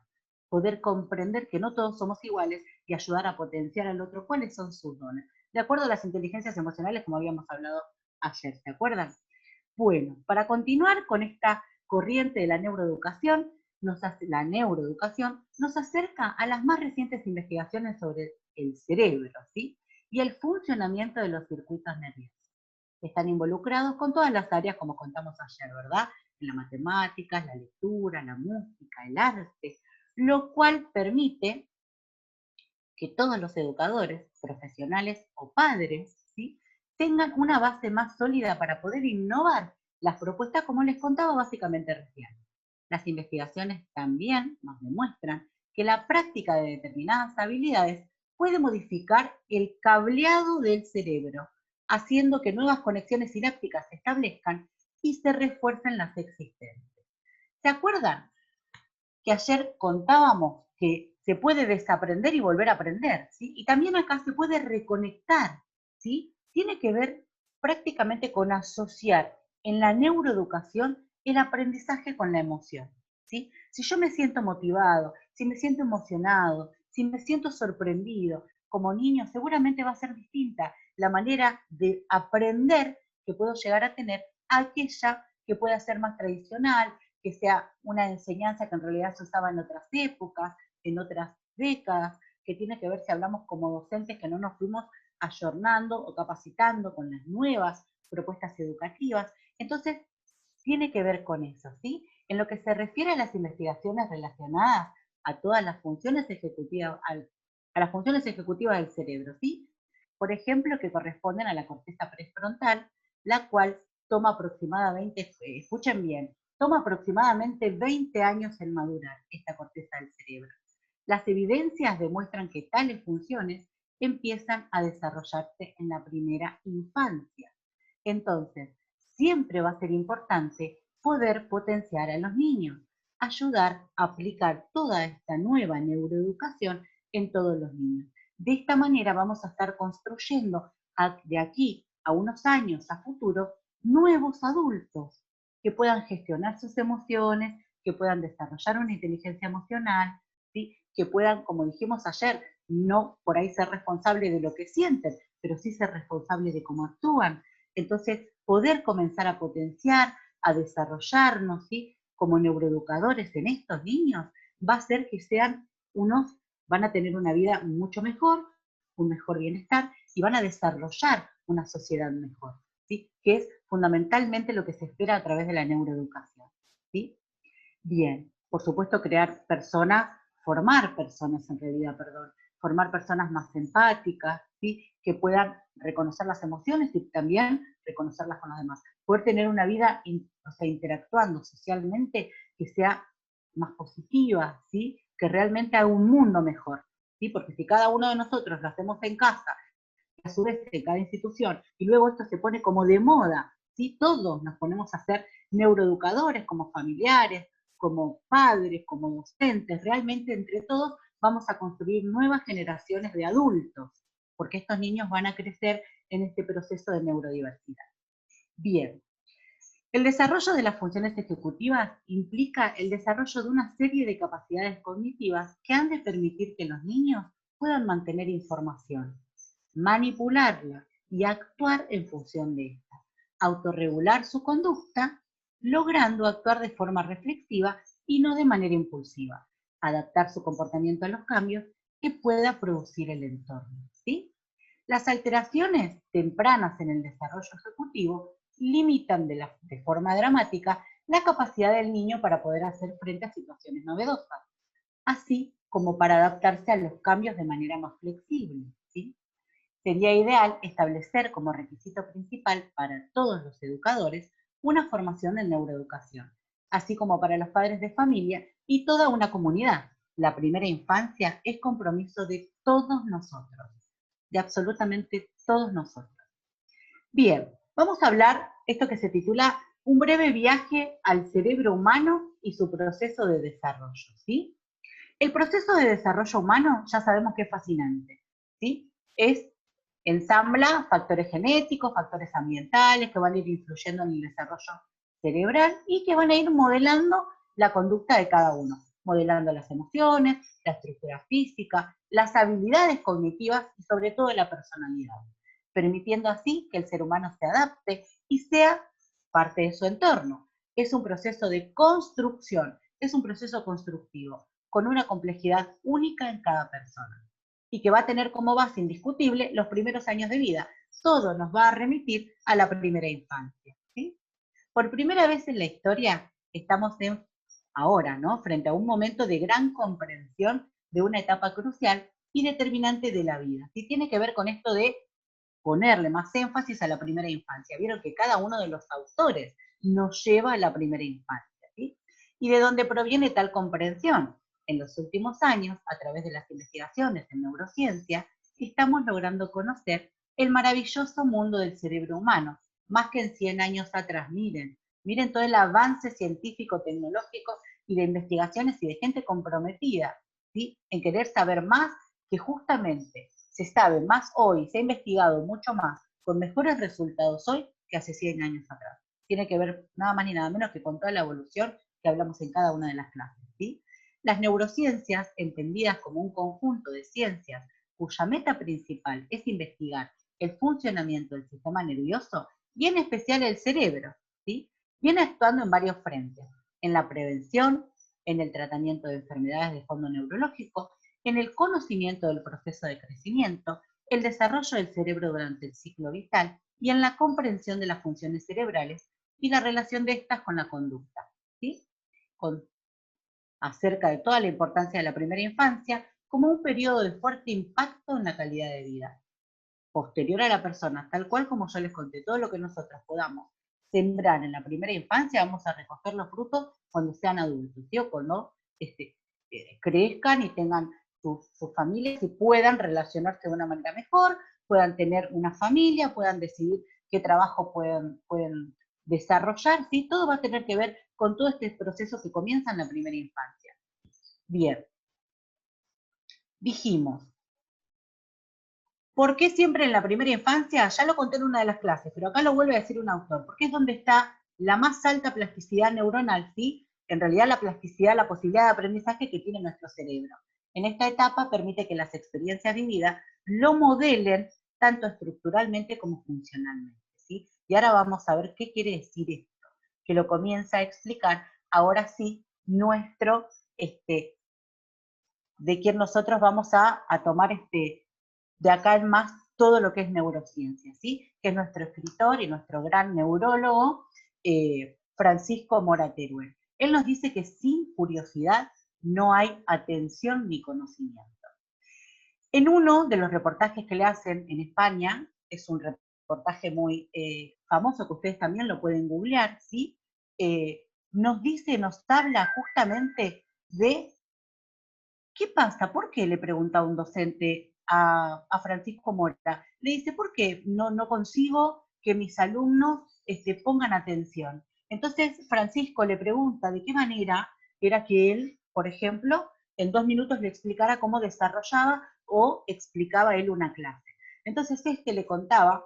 Poder comprender que no todos somos iguales y ayudar a potenciar al otro cuáles son sus dones. De acuerdo a las inteligencias emocionales, como habíamos hablado ayer, ¿se acuerdan? Bueno, para continuar con esta corriente de la neuroeducación, la neuroeducación nos acerca a las más recientes investigaciones sobre el cerebro, ¿sí?, y el funcionamiento de los circuitos nerviosos. Están involucrados con todas las áreas, como contamos ayer, ¿verdad? En las matemáticas, la lectura, la música, el arte, lo cual permite que todos los educadores, profesionales o padres, ¿sí?, tengan una base más sólida para poder innovar las propuestas, como les contaba básicamente recién. Las investigaciones también nos demuestran que la práctica de determinadas habilidades puede modificar el cableado del cerebro, haciendo que nuevas conexiones sinápticas se establezcan y se refuercen las existentes. ¿Se acuerdan que ayer contábamos que se puede desaprender y volver a aprender, ¿sí? Y también acá se puede reconectar, ¿sí? Tiene que ver prácticamente con asociar en la neuroeducación el aprendizaje con la emoción, ¿sí? Si yo me siento motivado, si me siento emocionado, si me siento sorprendido como niño, seguramente va a ser distinta la manera de aprender que puedo llegar a tener a aquella que pueda ser más tradicional, que sea una enseñanza que en realidad se usaba en otras épocas, en otras décadas, que tiene que ver, si hablamos como docentes, que no nos fuimos ayornando o capacitando con las nuevas propuestas educativas. Entonces, tiene que ver con eso, ¿sí? En lo que se refiere a las investigaciones relacionadas a todas las funciones ejecutivas, a las funciones ejecutivas del cerebro, ¿sí? Por ejemplo, que corresponden a la corteza prefrontal, la cual toma aproximadamente, escuchen bien, toma aproximadamente 20 años en madurar esta corteza del cerebro. Las evidencias demuestran que tales funciones empiezan a desarrollarse en la primera infancia. Entonces, siempre va a ser importante poder potenciar a los niños, ayudar a aplicar toda esta nueva neuroeducación en todos los niños. De esta manera vamos a estar construyendo de aquí a unos años a futuro nuevos adultos que puedan gestionar sus emociones, que puedan desarrollar una inteligencia emocional, ¿sí? Que puedan, como dijimos ayer, no por ahí ser responsables de lo que sienten, pero sí ser responsables de cómo actúan. Entonces, poder comenzar a potenciar, a desarrollarnos, ¿sí? Como neuroeducadores en estos niños, va a hacer que sean van a tener una vida mucho mejor, un mejor bienestar y van a desarrollar una sociedad mejor, ¿sí? Que es fundamentalmente lo que se espera a través de la neuroeducación, ¿sí? Bien, por supuesto formar personas en realidad, perdón, formar personas más empáticas, ¿sí? Que puedan reconocer las emociones y también reconocerlas con los demás. Poder tener una vida, interactuando socialmente que sea más positiva, ¿sí? Que realmente haga un mundo mejor, ¿sí? Porque si cada uno de nosotros lo hacemos en casa, a su vez en cada institución, y luego esto se pone como de moda, ¿sí? Todos nos ponemos a ser neuroeducadores como familiares, como padres, como docentes, realmente entre todos vamos a construir nuevas generaciones de adultos, porque estos niños van a crecer en este proceso de neurodiversidad. Bien, el desarrollo de las funciones ejecutivas implica el desarrollo de una serie de capacidades cognitivas que han de permitir que los niños puedan mantener información, manipularla y actuar en función de esta, autorregular su conducta, logrando actuar de forma reflexiva y no de manera impulsiva, adaptar su comportamiento a los cambios que pueda producir el entorno, ¿sí? Las alteraciones tempranas en el desarrollo ejecutivo limitan de forma dramática la capacidad del niño para poder hacer frente a situaciones novedosas, así como para adaptarse a los cambios de manera más flexible, ¿sí? Sería ideal establecer como requisito principal para todos los educadores una formación en neuroeducación, así como para los padres de familia y toda una comunidad. La primera infancia es compromiso de todos nosotros, de absolutamente todos nosotros. Bien, vamos a hablar esto que se titula Un breve viaje al cerebro humano y su proceso de desarrollo, ¿sí? El proceso de desarrollo humano ya sabemos que es fascinante, ¿sí? Ensambla factores genéticos, factores ambientales que van a ir influyendo en el desarrollo cerebral y que van a ir modelando la conducta de cada uno, modelando las emociones, la estructura física, las habilidades cognitivas y sobre todo la personalidad, permitiendo así que el ser humano se adapte y sea parte de su entorno. Es un proceso de construcción, es un proceso constructivo, con una complejidad única en cada persona y que va a tener como base indiscutible los primeros años de vida. Todo nos va a remitir a la primera infancia, ¿sí? Por primera vez en la historia estamos ahora, ¿no? Frente a un momento de gran comprensión de una etapa crucial y determinante de la vida. ¿Sí? Tiene que ver con esto de ponerle más énfasis a la primera infancia. Vieron que cada uno de los autores nos lleva a la primera infancia, ¿sí? ¿Y de dónde proviene tal comprensión? En los últimos años, a través de las investigaciones en neurociencia, estamos logrando conocer el maravilloso mundo del cerebro humano, más que en 100 años atrás. Miren todo el avance científico, tecnológico y de investigaciones y de gente comprometida, ¿sí? En querer saber más, que justamente se sabe más hoy, se ha investigado mucho más, con mejores resultados hoy que hace 100 años atrás. Tiene que ver nada más ni nada menos que con toda la evolución que hablamos en cada una de las clases, ¿sí? Las neurociencias, entendidas como un conjunto de ciencias cuya meta principal es investigar el funcionamiento del sistema nervioso y en especial el cerebro, ¿sí? Viene actuando en varios frentes, en la prevención, en el tratamiento de enfermedades de fondo neurológico, en el conocimiento del proceso de crecimiento, el desarrollo del cerebro durante el ciclo vital y en la comprensión de las funciones cerebrales y la relación de estas con la conducta, ¿sí? Acerca de toda la importancia de la primera infancia como un periodo de fuerte impacto en la calidad de vida. Posterior a la persona, tal cual como yo les conté, todo lo que nosotros podamos sembrar en la primera infancia, vamos a recoger los frutos cuando sean adultos, ¿sí? O cuando crezcan y tengan sus familias y puedan relacionarse de una manera mejor, puedan tener una familia, puedan decidir qué trabajo pueden desarrollar, ¿sí? Todo va a tener que ver con todo este proceso que comienza en la primera infancia. Bien, dijimos, ¿por qué siempre en la primera infancia? Ya lo conté en una de las clases, pero acá lo vuelve a decir un autor, porque es donde está la más alta plasticidad neuronal, ¿sí? En realidad la plasticidad, la posibilidad de aprendizaje que tiene nuestro cerebro. En esta etapa permite que las experiencias vividas lo modelen tanto estructuralmente como funcionalmente, ¿sí? Y ahora vamos a ver qué quiere decir esto, que lo comienza a explicar ahora sí nuestro, de quien nosotros vamos a tomar de acá en más todo lo que es neurociencia, ¿sí? Que es nuestro escritor y nuestro gran neurólogo, Francisco Mora Teruel. Él nos dice que sin curiosidad no hay atención ni conocimiento. En uno de los reportajes que le hacen en España, es un reportaje muy famoso que ustedes también lo pueden googlear, ¿sí? Nos dice, nos habla justamente de ¿qué pasa? ¿Por qué? Le pregunta un docente a Francisco Mora. Le dice, ¿por qué no consigo que mis alumnos pongan atención? Entonces Francisco le pregunta de qué manera era que él, por ejemplo, en 2 minutos le explicara cómo desarrollaba o explicaba él una clase. Entonces le contaba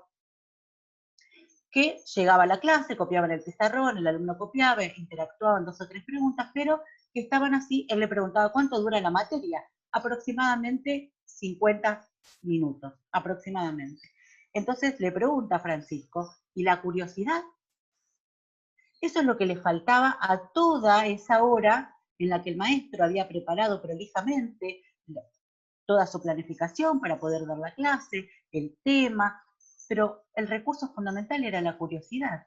que llegaba a la clase, copiaban el pizarrón, el alumno copiaba, interactuaban 2 o 3 preguntas, pero que estaban así, él le preguntaba cuánto dura la materia, aproximadamente 50 minutos, aproximadamente. Entonces le pregunta a Francisco, ¿y la curiosidad? Eso es lo que le faltaba a toda esa hora en la que el maestro había preparado prolijamente toda su planificación para poder dar la clase, el tema, pero el recurso fundamental era la curiosidad.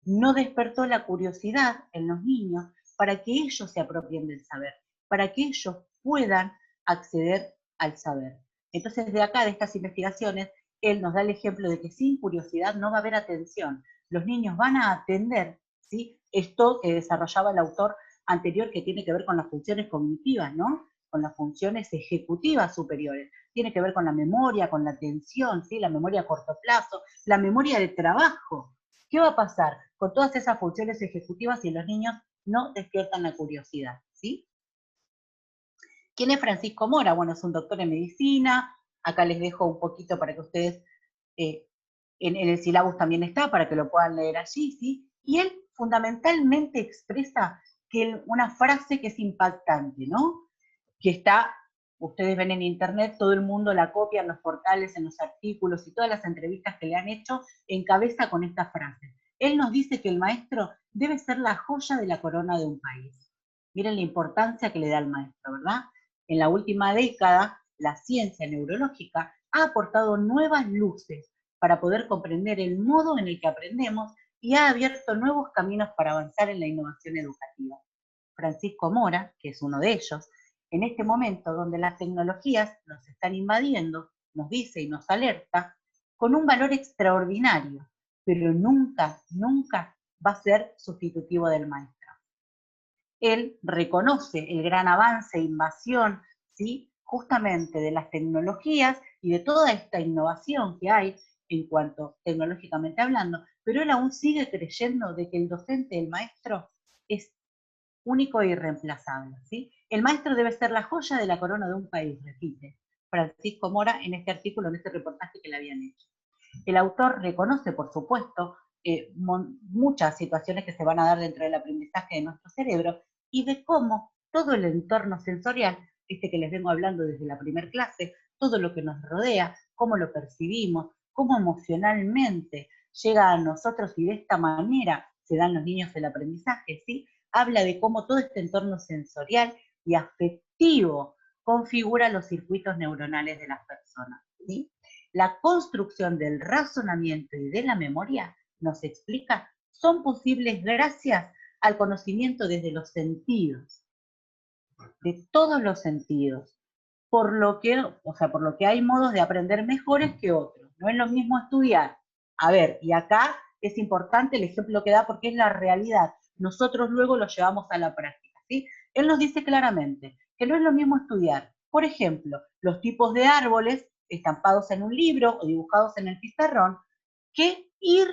No despertó la curiosidad en los niños para que ellos se apropien del saber, para que ellos puedan acceder al saber. Entonces, de acá, de estas investigaciones, él nos da el ejemplo de que sin curiosidad no va a haber atención. Los niños van a atender, ¿sí? Esto que desarrollaba el autor anterior, que tiene que ver con las funciones cognitivas, ¿no? Con las funciones ejecutivas superiores. Tiene que ver con la memoria, con la atención, ¿sí? La memoria a corto plazo, la memoria de trabajo. ¿Qué va a pasar con todas esas funciones ejecutivas si los niños no despiertan la curiosidad? ¿Sí? ¿Quién es Francisco Mora? Bueno, es un doctor en medicina. Acá les dejo un poquito para que ustedes, en el sílabus también está, para que lo puedan leer allí, ¿sí? Y él fundamentalmente expresa una frase que es impactante, ¿no? Que está, ustedes ven en internet, todo el mundo la copia en los portales, en los artículos y todas las entrevistas que le han hecho, encabeza con esta frase. Él nos dice que el maestro debe ser la joya de la corona de un país. Miren la importancia que le da al maestro, ¿verdad? En la última década, la ciencia neurológica ha aportado nuevas luces para poder comprender el modo en el que aprendemos y ha abierto nuevos caminos para avanzar en la innovación educativa. Francisco Mora, que es uno de ellos, en este momento donde las tecnologías nos están invadiendo, nos dice y nos alerta, con un valor extraordinario, pero nunca, nunca va a ser sustitutivo del maestro. Él reconoce el gran avance e invasión, ¿sí? Justamente de las tecnologías y de toda esta innovación que hay en cuanto tecnológicamente hablando, pero él aún sigue creyendo de que el docente, el maestro, es único e irreemplazable, ¿sí? El maestro debe ser la joya de la corona de un país, repite Francisco Mora en este artículo, en este reportaje que le habían hecho. El autor reconoce, por supuesto, muchas situaciones que se van a dar dentro del aprendizaje de nuestro cerebro y de cómo todo el entorno sensorial, que les vengo hablando desde la primera clase, todo lo que nos rodea, cómo lo percibimos, cómo emocionalmente llega a nosotros y de esta manera se dan los niños el aprendizaje, ¿sí? Habla de cómo todo este entorno sensorial y afectivo configura los circuitos neuronales de las personas, ¿sí? La construcción del razonamiento y de la memoria, nos explica, son posibles gracias al conocimiento desde los sentidos, de todos los sentidos, por lo que hay modos de aprender mejores que otros. No es lo mismo estudiar. A ver, y acá es importante el ejemplo que da porque es la realidad. Nosotros luego lo llevamos a la práctica, ¿sí? Él nos dice claramente que no es lo mismo estudiar, por ejemplo, los tipos de árboles estampados en un libro o dibujados en el pizarrón, que ir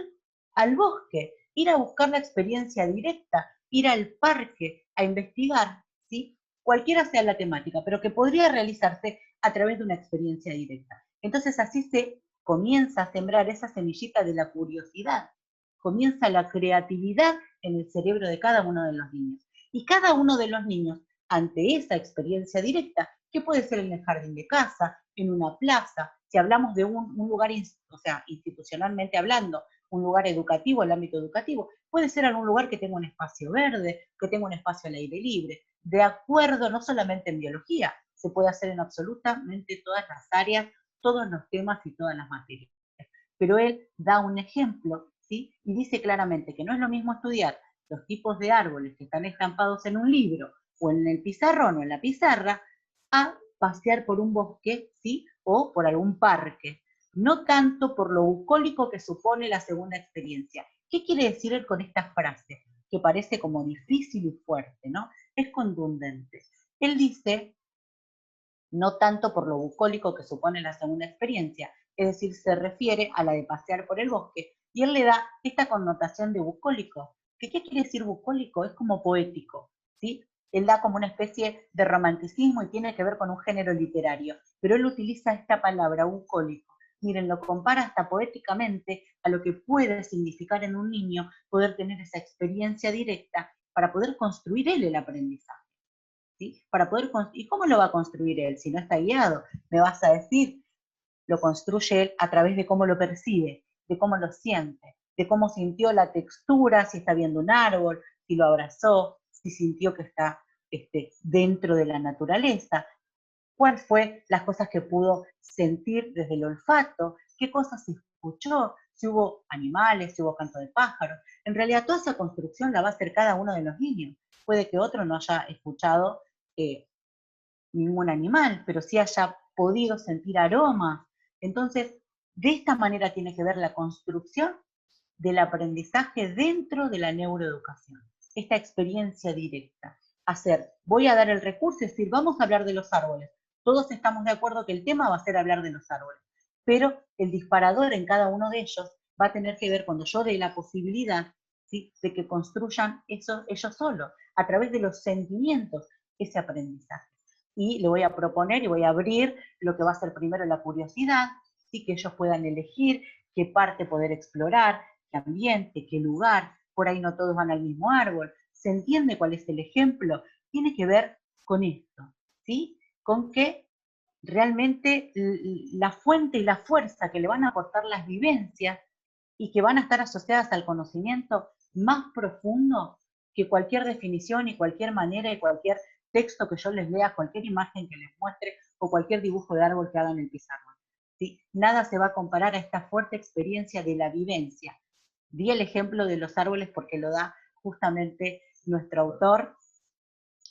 al bosque, ir a buscar la experiencia directa, ir al parque a investigar, ¿sí? Cualquiera sea la temática, pero que podría realizarse a través de una experiencia directa. Entonces así se comienza a sembrar esa semillita de la curiosidad, comienza la creatividad en el cerebro de cada uno de los niños. Y cada uno de los niños, ante esa experiencia directa, que puede ser en el jardín de casa, en una plaza, si hablamos de un lugar, o sea, institucionalmente hablando, un lugar educativo, el ámbito educativo, puede ser algún lugar que tenga un espacio verde, que tenga un espacio al aire libre, de acuerdo no solamente en biología, se puede hacer en absolutamente todas las áreas, todos los temas y todas las materias. Pero él da un ejemplo, ¿sí? Y dice claramente que no es lo mismo estudiar los tipos de árboles que están estampados en un libro o en el pizarrón o en la pizarra, a pasear por un bosque, ¿sí? O por algún parque. No tanto por lo bucólico que supone la segunda experiencia. ¿Qué quiere decir él con esta frase? Que parece como difícil y fuerte, ¿no? Es contundente. Él dice, no tanto por lo bucólico que supone la segunda experiencia, es decir, se refiere a la de pasear por el bosque, y él le da esta connotación de bucólico. ¿Qué quiere decir bucólico? Es como poético, ¿sí? Él da como una especie de romanticismo y tiene que ver con un género literario, pero él utiliza esta palabra, bucólico. Miren, lo compara hasta poéticamente a lo que puede significar en un niño poder tener esa experiencia directa para poder construir él el aprendizaje. ¿Sí? Para poder ¿Y cómo lo va a construir él si no está guiado? Me vas a decir, lo construye él a través de cómo lo percibe, de cómo lo siente, de cómo sintió la textura, si está viendo un árbol, si lo abrazó, si sintió que está dentro de la naturaleza, cuál fue las cosas que pudo sentir desde el olfato, qué cosas escuchó, si hubo animales, si hubo canto de pájaros. En realidad toda esa construcción la va a hacer cada uno de los niños. Puede que otro no haya escuchado eh, ningún animal, pero sí haya podido sentir aromas. Entonces, de esta manera tiene que ver la construcción del aprendizaje dentro de la neuroeducación. Esta experiencia directa. Hacer, voy a dar el recurso, es decir, vamos a hablar de los árboles. Todos estamos de acuerdo que el tema va a ser hablar de los árboles, pero el disparador en cada uno de ellos va a tener que ver cuando yo dé la posibilidad, ¿sí?, de que construyan eso ellos solos, a través de los sentimientos, ese aprendizaje. Y le voy a proponer y voy a abrir lo que va a ser primero la curiosidad, ¿sí?, que ellos puedan elegir qué parte poder explorar, qué ambiente, qué lugar. Por ahí no todos van al mismo árbol. ¿Se entiende cuál es el ejemplo? Tiene que ver con esto, ¿sí? Con que realmente la fuente y la fuerza que le van a aportar las vivencias y que van a estar asociadas al conocimiento más profundo que cualquier definición y cualquier manera y cualquier texto que yo les lea, cualquier imagen que les muestre o cualquier dibujo de árbol que haga en el pizarrón. ¿Sí? Nada se va a comparar a esta fuerte experiencia de la vivencia. Di el ejemplo de los árboles porque lo da justamente nuestro autor,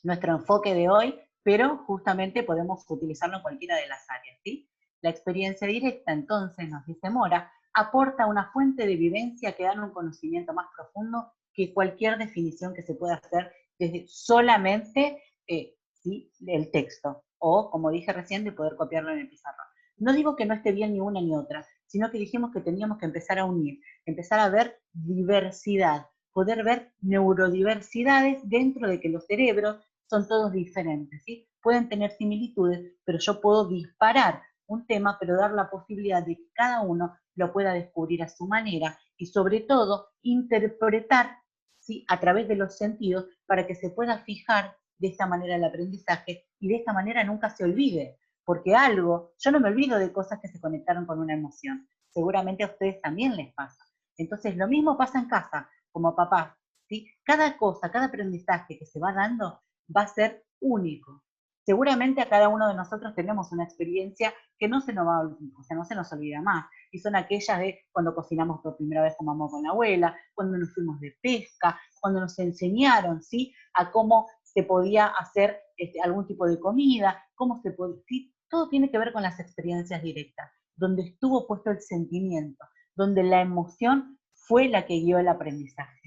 nuestro enfoque de hoy, pero justamente podemos utilizarlo en cualquiera de las áreas, ¿sí? La experiencia directa, entonces, nos dice Mora, aporta una fuente de vivencia que da un conocimiento más profundo que cualquier definición que se pueda hacer desde solamente ¿sí?, el texto, o, como dije recién, de poder copiarlo en el pizarrón. No digo que no esté bien ni una ni otra, sino que dijimos que teníamos que empezar a unir, empezar a ver diversidad, poder ver neurodiversidades dentro de que los cerebros son todos diferentes, ¿sí? Pueden tener similitudes, pero yo puedo disparar un tema, pero dar la posibilidad de que cada uno lo pueda descubrir a su manera y sobre todo interpretar, ¿sí?, a través de los sentidos para que se pueda fijar de esta manera el aprendizaje y de esta manera nunca se olvide, porque algo, yo no me olvido de cosas que se conectaron con una emoción, seguramente a ustedes también les pasa. Entonces lo mismo pasa en casa, como papá, ¿sí? Cada cosa, cada aprendizaje que se va dando va a ser único. Seguramente a cada uno de nosotros tenemos una experiencia que no se nos va, o sea, no se nos olvida más, y son aquellas de cuando cocinamos por primera vez con mamá o con la abuela, cuando nos fuimos de pesca, cuando nos enseñaron, ¿sí?, a cómo se podía hacer algún tipo de comida, cómo se podía, ¿sí? Todo tiene que ver con las experiencias directas, donde estuvo puesto el sentimiento, donde la emoción fue la que guió el aprendizaje.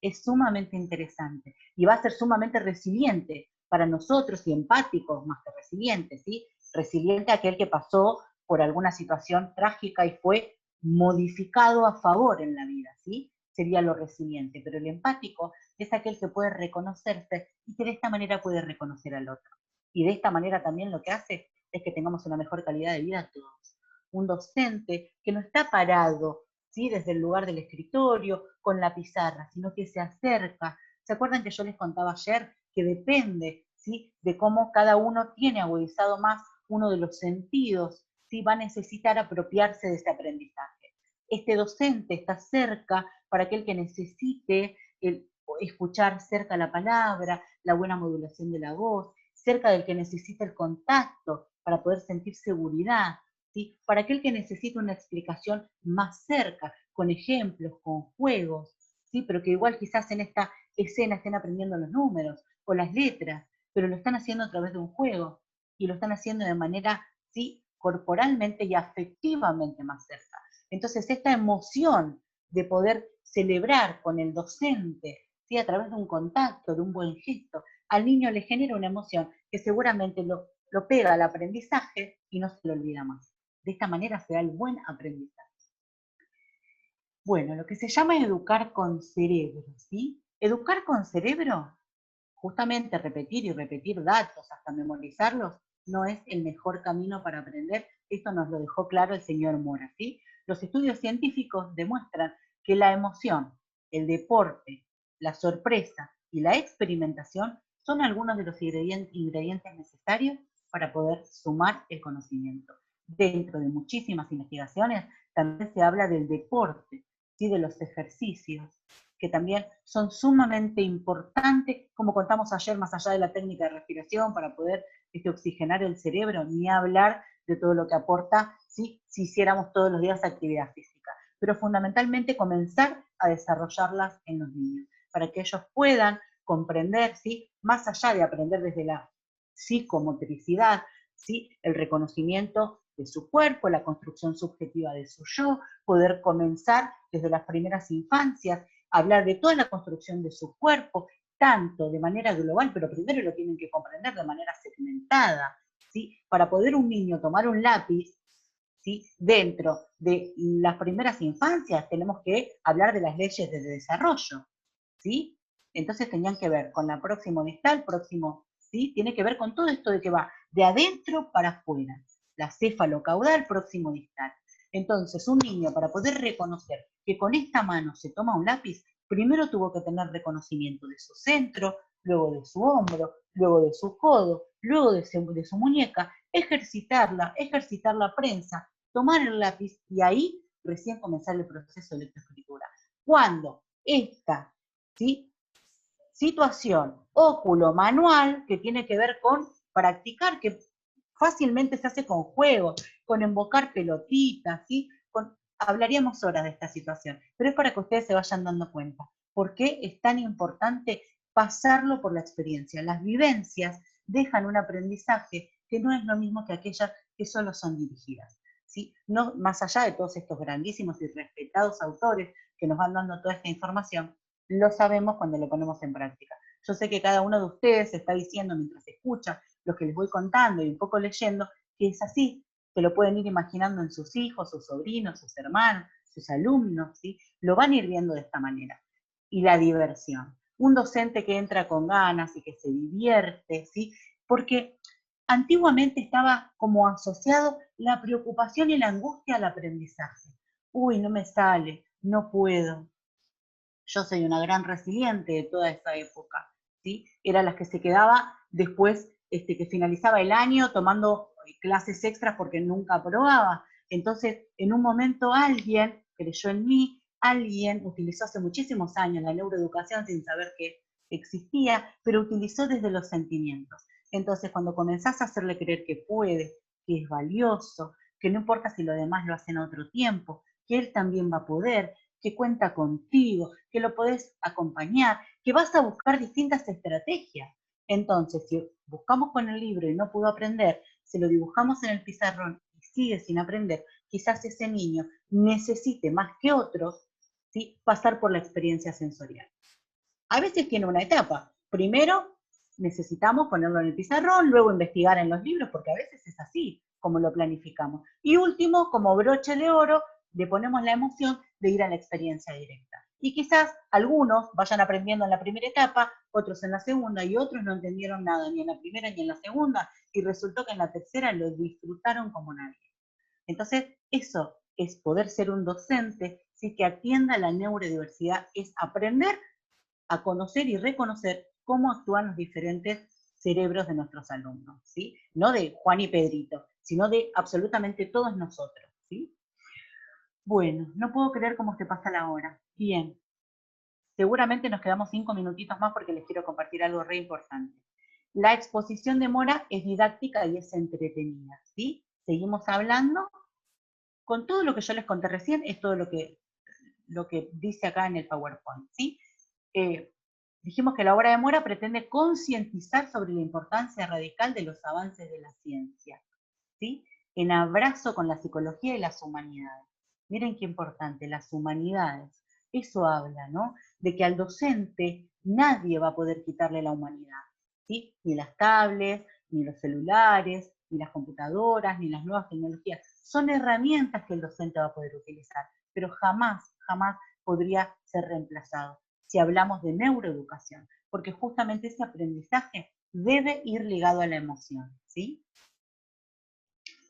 Es sumamente interesante y va a ser sumamente resiliente para nosotros, y empáticos más que resilientes, ¿sí? Resiliente aquel que pasó por alguna situación trágica y fue modificado a favor en la vida, ¿sí? Sería lo resiliente, pero el empático es aquel que puede reconocerse y que de esta manera puede reconocer al otro. Y de esta manera también lo que hace es que tengamos una mejor calidad de vida todos. Un docente que no está parado, ¿sí? Desde el lugar del escritorio, con la pizarra, sino que se acerca. ¿Se acuerdan que yo les contaba ayer que depende, ¿sí? De cómo cada uno tiene agudizado más uno de los sentidos, ¿sí? Va a necesitar apropiarse de ese aprendizaje. Este docente está cerca para aquel que necesite escuchar cerca la palabra, la buena modulación de la voz, cerca del que necesita el contacto para poder sentir seguridad, ¿sí? Para aquel que necesita una explicación más cerca, con ejemplos, con juegos, ¿sí? Pero que igual quizás en esta escena estén aprendiendo los números o las letras, pero lo están haciendo a través de un juego y lo están haciendo de manera, ¿sí? Corporalmente y afectivamente más cerca. Entonces esta emoción de poder celebrar con el docente, ¿sí? A través de un contacto, de un buen gesto, al niño le genera una emoción que seguramente lo pega al aprendizaje y no se lo olvida más. De esta manera se da el buen aprendizaje. Bueno, lo que se llama educar con cerebro, ¿sí? Educar con cerebro, justamente repetir y repetir datos hasta memorizarlos, no es el mejor camino para aprender. Esto nos lo dejó claro el señor Mora, ¿sí? Los estudios científicos demuestran que la emoción, el deporte, la sorpresa y la experimentación son algunos de los ingredientes necesarios para poder sumar el conocimiento. Dentro de muchísimas investigaciones también se habla del deporte, ¿sí? De los ejercicios, que también son sumamente importantes, como contamos ayer, más allá de la técnica de respiración para poder oxigenar el cerebro, ni hablar de todo lo que aporta, ¿sí? Si hiciéramos todos los días actividad física. Pero fundamentalmente comenzar a desarrollarlas en los niños, para que ellos puedan comprender, ¿sí? Más allá de aprender desde la psicomotricidad, ¿sí? El reconocimiento de su cuerpo, la construcción subjetiva de su yo, poder comenzar desde las primeras infancias, hablar de toda la construcción de su cuerpo, tanto de manera global, pero primero lo tienen que comprender de manera segmentada, ¿sí? Para poder un niño tomar un lápiz, ¿sí? Dentro de las primeras infancias tenemos que hablar de las leyes de desarrollo, ¿sí? Entonces tenían que ver con la próximo distal, próximo, ¿sí? Tiene que ver con todo esto de que va de adentro para afuera, la céfalo-caudal, próximo distal. Entonces, un niño, para poder reconocer que con esta mano se toma un lápiz, primero tuvo que tener reconocimiento de su centro, luego de su hombro, luego de su codo, luego de su muñeca, ejercitar la prensa, tomar el lápiz y ahí recién comenzar el proceso de lectoescritura. Cuando esta, ¿sí? Situación óculo-manual que tiene que ver con practicar, que fácilmente se hace con juegos, con invocar pelotitas, ¿sí? Hablaríamos horas de esta situación, pero es para que ustedes se vayan dando cuenta por qué es tan importante pasarlo por la experiencia. Las vivencias dejan un aprendizaje que no es lo mismo que aquellas que solo son dirigidas, ¿sí? No, más allá de todos estos grandísimos y respetados autores que nos van dando toda esta información, lo sabemos cuando lo ponemos en práctica. Yo sé que cada uno de ustedes está diciendo mientras escucha lo que les voy contando y un poco leyendo, que es así, que lo pueden ir imaginando en sus hijos, sus sobrinos, sus hermanos, sus alumnos, ¿sí? Lo van a ir viendo de esta manera. Y la diversión. Un docente que entra con ganas y que se divierte, ¿sí? Porque antiguamente estaba como asociado la preocupación y la angustia al aprendizaje. Uy, no me sale, no puedo. Yo soy una gran resiliente de toda esa época, ¿sí? Era la que se quedaba después que finalizaba el año tomando clases extras porque nunca aprobaba. Entonces, en un momento alguien creyó en mí, alguien utilizó hace muchísimos años la neuroeducación sin saber que existía, pero utilizó desde los sentimientos. Entonces, cuando comenzás a hacerle creer que puede, que es valioso, que no importa si los demás lo hacen a otro tiempo, que él también va a poder, que cuenta contigo, que lo podés acompañar, que vas a buscar distintas estrategias. Entonces, si buscamos con el libro y no pudo aprender, se lo dibujamos en el pizarrón y sigue sin aprender, quizás ese niño necesite más que otros, ¿sí? Pasar por la experiencia sensorial. A veces tiene una etapa. Primero, necesitamos ponerlo en el pizarrón, luego investigar en los libros, porque a veces es así como lo planificamos. Y último, como broche de oro, le ponemos la emoción de ir a la experiencia directa. Y quizás algunos vayan aprendiendo en la primera etapa, otros en la segunda, y otros no entendieron nada, ni en la primera ni en la segunda, y resultó que en la tercera lo disfrutaron como nadie. Entonces, eso es poder ser un docente, sí, que atienda a la neurodiversidad, es aprender a conocer y reconocer cómo actúan los diferentes cerebros de nuestros alumnos, ¿sí? No de Juan y Pedrito, sino de absolutamente todos nosotros, ¿sí? Bueno, no puedo creer cómo se pasa la hora. Bien, seguramente nos quedamos 5 minutitos más porque les quiero compartir algo re importante. La exposición de Mora es didáctica y es entretenida, ¿sí? Seguimos hablando. Con todo lo que yo les conté recién, es todo lo que dice acá en el PowerPoint, ¿sí? Dijimos que la obra de Mora pretende concientizar sobre la importancia radical de los avances de la ciencia, ¿sí? En abrazo con la psicología y las humanidades. Miren qué importante, las humanidades. Eso habla, ¿no? De que al docente nadie va a poder quitarle la humanidad, ¿sí? Ni las tablets, ni los celulares, ni las computadoras, ni las nuevas tecnologías. Son herramientas que el docente va a poder utilizar, pero jamás, jamás podría ser reemplazado si hablamos de neuroeducación, porque justamente ese aprendizaje debe ir ligado a la emoción, ¿sí?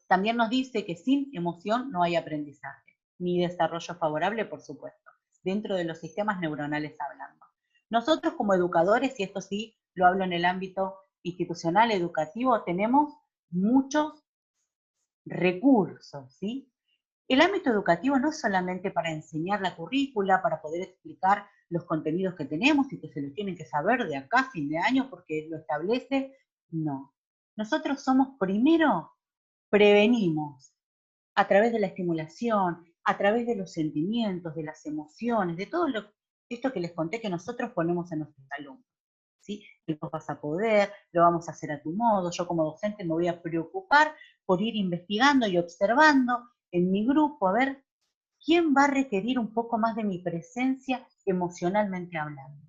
También nos dice que sin emoción no hay aprendizaje, ni desarrollo favorable, por supuesto, dentro de los sistemas neuronales hablando. Nosotros como educadores, y esto sí lo hablo en el ámbito institucional, educativo, tenemos muchos recursos, ¿sí? El ámbito educativo no es solamente para enseñar la currícula, para poder explicar los contenidos que tenemos y que se los tienen que saber de acá a fin de año porque lo establece, no. Nosotros somos primero, prevenimos a través de la estimulación, a través de los sentimientos, de las emociones, de todo esto que les conté que nosotros ponemos en nuestros alumnos, ¿sí? Que vos vas a poder, lo vamos a hacer a tu modo, yo como docente me voy a preocupar por ir investigando y observando en mi grupo, a ver quién va a requerir un poco más de mi presencia emocionalmente hablando,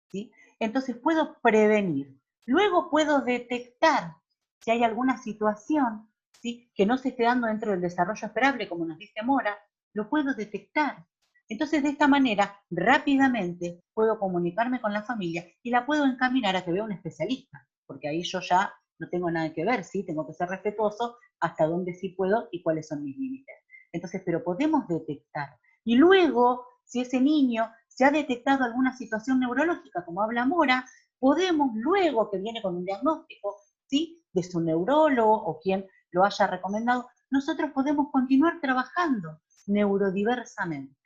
¿sí? Entonces puedo prevenir, luego puedo detectar si hay alguna situación, ¿sí?, que no se esté dando dentro del desarrollo esperable, como nos dice Mora, lo puedo detectar. Entonces, de esta manera, rápidamente puedo comunicarme con la familia y la puedo encaminar a que vea un especialista, porque ahí yo ya no tengo nada que ver, ¿sí? Tengo que ser respetuoso hasta dónde sí puedo y cuáles son mis límites. Entonces, pero podemos detectar. Y luego, si ese niño se ha detectado alguna situación neurológica, como habla Mora, podemos luego, que viene con un diagnóstico, ¿sí?, de su neurólogo o quien lo haya recomendado, nosotros podemos continuar trabajando neurodiversamente.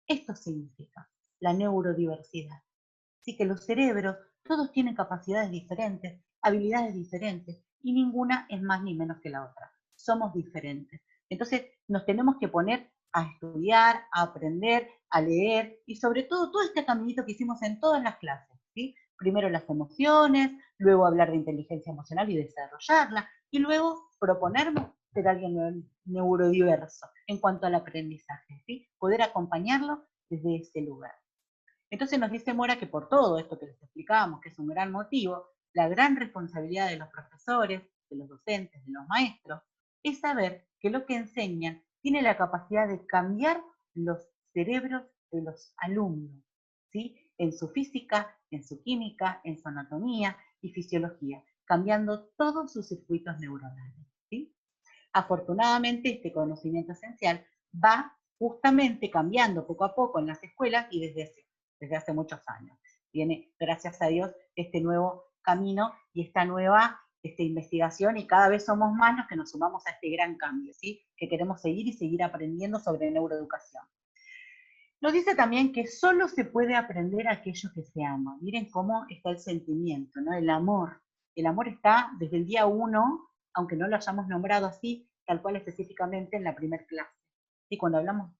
Esto significa la neurodiversidad. Así que los cerebros, todos tienen capacidades diferentes, habilidades diferentes, y ninguna es más ni menos que la otra. Somos diferentes. Entonces nos tenemos que poner a estudiar, a aprender, a leer, y sobre todo este caminito que hicimos en todas las clases, ¿sí? Primero las emociones, luego hablar de inteligencia emocional y desarrollarla, y luego proponernos ser alguien neurodiverso en cuanto al aprendizaje, ¿sí? Poder acompañarlo desde ese lugar. Entonces nos dice Mora que por todo esto que les explicábamos, que es un gran motivo, la gran responsabilidad de los profesores, de los docentes, de los maestros, es saber que lo que enseñan tiene la capacidad de cambiar los cerebros de los alumnos, ¿sí? En su física, en su química, en su anatomía y fisiología, cambiando todos sus circuitos neuronales, ¿sí? Afortunadamente, este conocimiento esencial va justamente cambiando poco a poco en las escuelas y desde hace muchos años. Viene, gracias a Dios, este nuevo camino y esta nueva investigación, y cada vez somos más los que nos sumamos a este gran cambio, ¿sí? Que queremos seguir y seguir aprendiendo sobre neuroeducación. Nos dice también que solo se puede aprender aquello que se ama. Miren cómo está el sentimiento, ¿no? El amor. El amor está desde el día 1, aunque no lo hayamos nombrado así, tal cual específicamente en la primera clase. Y cuando hablamos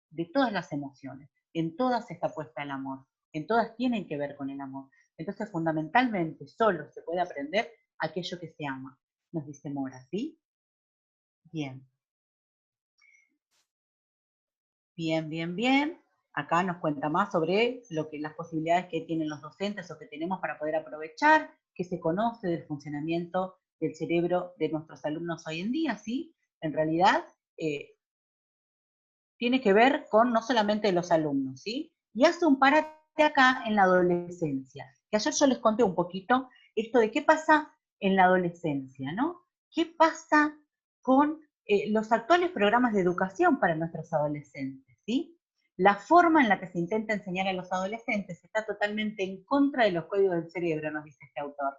de todas las emociones, en todas está puesta el amor, en todas tienen que ver con el amor. Entonces, fundamentalmente, solo se puede aprender aquello que se ama, nos dice Mora, ¿sí? Bien. Bien, bien, bien. Acá nos cuenta más sobre las posibilidades que tienen los docentes o que tenemos para poder aprovechar, que se conoce del funcionamiento del cerebro de nuestros alumnos hoy en día, ¿sí? En realidad, tiene que ver con no solamente los alumnos, ¿sí? Y hace un parate acá en la adolescencia, que ayer yo les conté un poquito esto de qué pasa en la adolescencia, ¿no? ¿Qué pasa con los actuales programas de educación para nuestros adolescentes, ¿sí? La forma en la que se intenta enseñar a los adolescentes está totalmente en contra de los códigos del cerebro, nos dice este autor.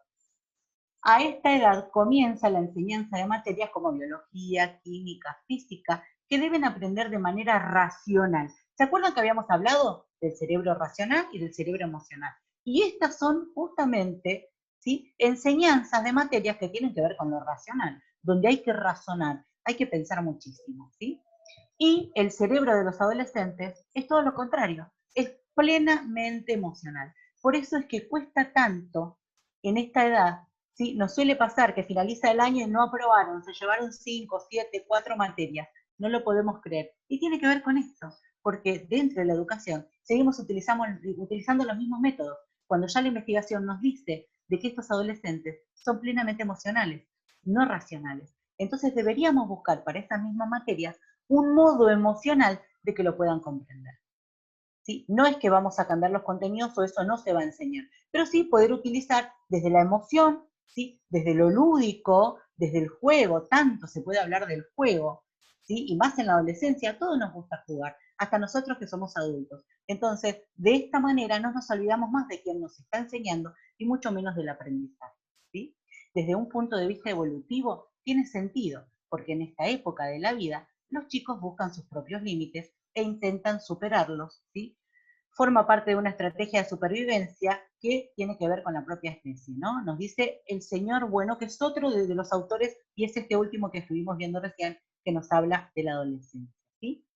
A esta edad comienza la enseñanza de materias como biología, química, física, que deben aprender de manera racional. ¿Se acuerdan que habíamos hablado del cerebro racional y del cerebro emocional? Y estas son justamente, ¿sí?, enseñanzas de materias que tienen que ver con lo racional, donde hay que razonar, hay que pensar muchísimo, ¿sí? Y el cerebro de los adolescentes es todo lo contrario, es plenamente emocional. Por eso es que cuesta tanto en esta edad, ¿sí? Nos suele pasar que finaliza el año y no aprobaron, se llevaron 5, 7, 4 materias, no lo podemos creer. Y tiene que ver con esto, porque dentro de la educación seguimos utilizando los mismos métodos, cuando ya la investigación nos dice de que estos adolescentes son plenamente emocionales, no racionales. Entonces deberíamos buscar para estas mismas materias un modo emocional de que lo puedan comprender. ¿Sí? No es que vamos a cambiar los contenidos o eso no se va a enseñar, pero sí poder utilizar desde la emoción, ¿sí?, desde lo lúdico, desde el juego, tanto se puede hablar del juego, ¿sí?, y más en la adolescencia, a todos nos gusta jugar, hasta nosotros que somos adultos. Entonces, de esta manera no nos olvidamos más de quién nos está enseñando y mucho menos del aprendizaje, ¿sí? Desde un punto de vista evolutivo, tiene sentido, porque en esta época de la vida, los chicos buscan sus propios límites e intentan superarlos, ¿sí? Forma parte de una estrategia de supervivencia que tiene que ver con la propia especie, ¿no? Nos dice el señor Bueno, que es otro de los autores, y es este último que estuvimos viendo recién, que nos habla de la adolescencia, ¿sí?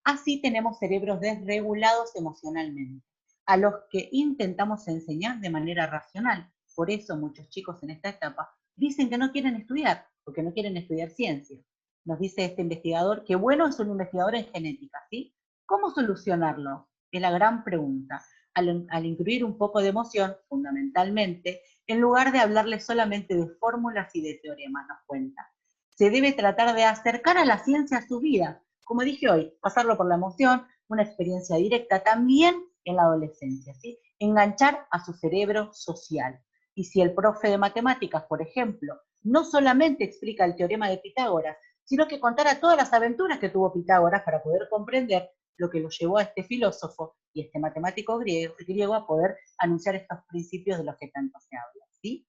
Así tenemos cerebros desregulados emocionalmente, a los que intentamos enseñar de manera racional. Por eso muchos chicos en esta etapa dicen que no quieren estudiar, porque no quieren estudiar ciencia. Nos dice este investigador que Bueno es un investigador en genética, ¿sí? ¿Cómo solucionarlo? Es la gran pregunta. Al incluir un poco de emoción, fundamentalmente, en lugar de hablarles solamente de fórmulas y de teoremas, nos cuenta. Se debe tratar de acercar a la ciencia a su vida, como dije hoy, pasarlo por la emoción, una experiencia directa, también en la adolescencia, ¿sí? Enganchar a su cerebro social. Y si el profe de matemáticas, por ejemplo, no solamente explica el teorema de Pitágoras, sino que contara todas las aventuras que tuvo Pitágoras para poder comprender lo que lo llevó a este filósofo y este matemático griego a poder anunciar estos principios de los que tanto se habla, ¿sí?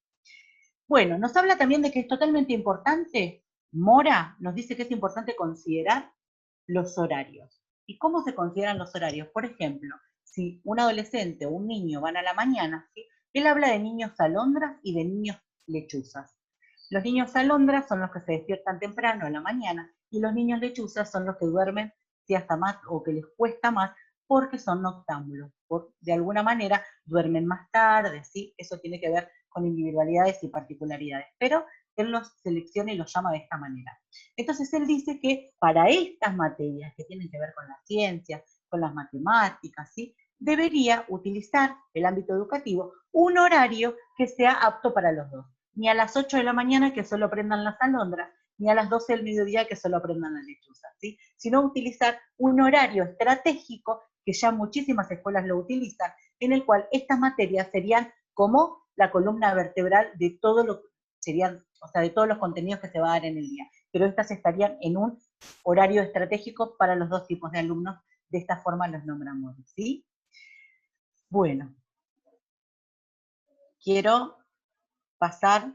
Bueno, nos habla también de que es totalmente importante, Mora nos dice que es importante considerar los horarios. ¿Y cómo se consideran los horarios? Por ejemplo, si un adolescente o un niño van a la mañana, ¿sí?, él habla de niños alondras y de niños lechuzas. Los niños alondras son los que se despiertan temprano a la mañana y los niños lechuzas son los que duermen si hasta más o que les cuesta más porque son noctámbulos. De alguna manera duermen más tarde, ¿sí? Eso tiene que ver con individualidades y particularidades, pero él los selecciona y los llama de esta manera. Entonces él dice que para estas materias que tienen que ver con la ciencia, con las matemáticas, ¿sí?, debería utilizar el ámbito educativo un horario que sea apto para los dos. Ni a las 8 de la mañana que solo aprendan las alondras, ni a las 12 del mediodía que solo aprendan las lechuzas, ¿sí?, sino utilizar un horario estratégico que ya muchísimas escuelas lo utilizan, en el cual estas materias serían como la columna vertebral de todo lo que serían, o sea, de todos los contenidos que se va a dar en el día, pero estas estarían en un horario estratégico para los dos tipos de alumnos, de esta forma los nombramos, ¿sí? Bueno, quiero pasar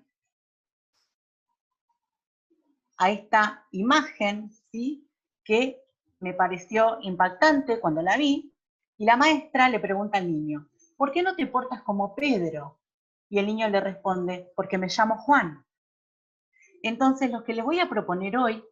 a esta imagen, ¿sí?, que me pareció impactante cuando la vi, y la maestra le pregunta al niño, ¿por qué no te portas como Pedro? Y el niño le responde, porque me llamo Juan. Entonces, lo que les voy a proponer hoy,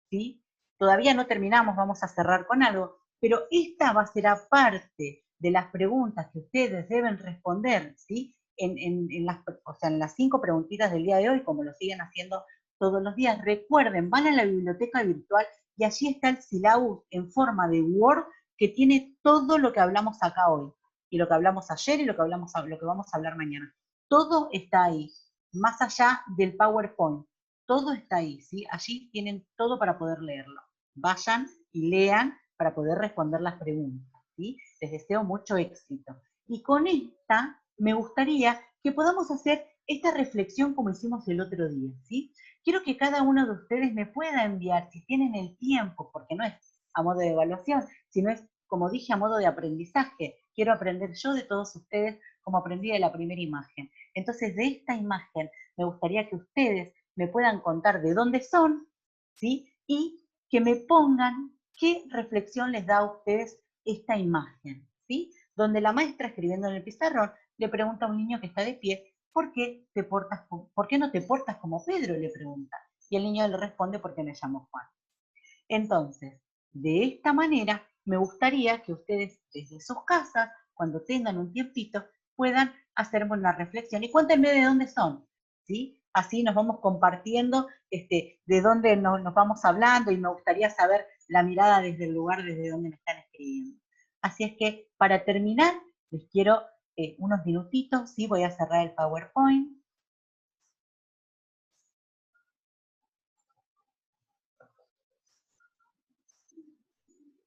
¿sí?, todavía no terminamos, vamos a cerrar con algo, pero esta va a ser aparte de las preguntas que ustedes deben responder, ¿sí?, en las 5 preguntitas del día de hoy, como lo siguen haciendo todos los días. Recuerden, van a la biblioteca virtual y allí está el syllabus en forma de Word que tiene todo lo que hablamos acá hoy, y lo que hablamos ayer y lo que vamos a hablar mañana. todo está ahí, más allá del PowerPoint, todo está ahí, ¿sí? Allí tienen todo para poder leerlo. Vayan y lean para poder responder las preguntas, ¿sí? Les deseo mucho éxito. Y con esta me gustaría que podamos hacer esta reflexión como hicimos el otro día, ¿sí? Quiero que cada uno de ustedes me pueda enviar, si tienen el tiempo, porque no es a modo de evaluación, sino es, como dije, a modo de aprendizaje. Quiero aprender yo de todos ustedes como aprendí de la primera imagen. Entonces, de esta imagen, me gustaría que ustedes me puedan contar de dónde son, ¿sí? Y que me pongan qué reflexión les da a ustedes esta imagen, ¿sí? Donde la maestra, escribiendo en el pizarrón, le pregunta a un niño que está de pie, ¿por qué no te portas como Pedro?, le pregunta. Y el niño le responde, porque me llamo Juan. Entonces, de esta manera, me gustaría que ustedes desde sus casas, cuando tengan un tiempito, puedan hacerme una reflexión. Y cuéntenme de dónde son, ¿sí? Así nos vamos compartiendo de dónde nos vamos hablando, y me gustaría saber la mirada desde el lugar desde donde me están escribiendo. Así es que, para terminar, les quiero unos minutitos, ¿sí? Voy a cerrar el PowerPoint.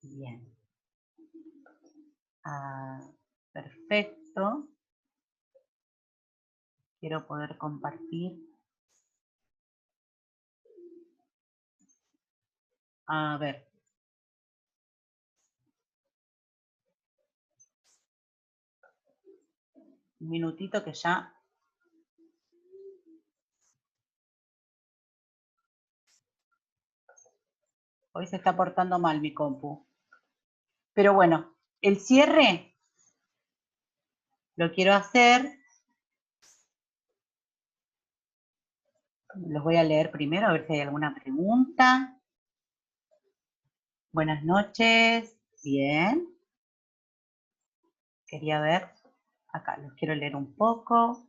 Bien. Perfecto. Quiero poder compartir. A ver. Un minutito que ya. Hoy se está portando mal mi compu. Pero bueno, el cierre lo quiero hacer. Los voy a leer primero, a ver si hay alguna pregunta. Buenas noches. Bien. Quería ver. Acá los quiero leer un poco.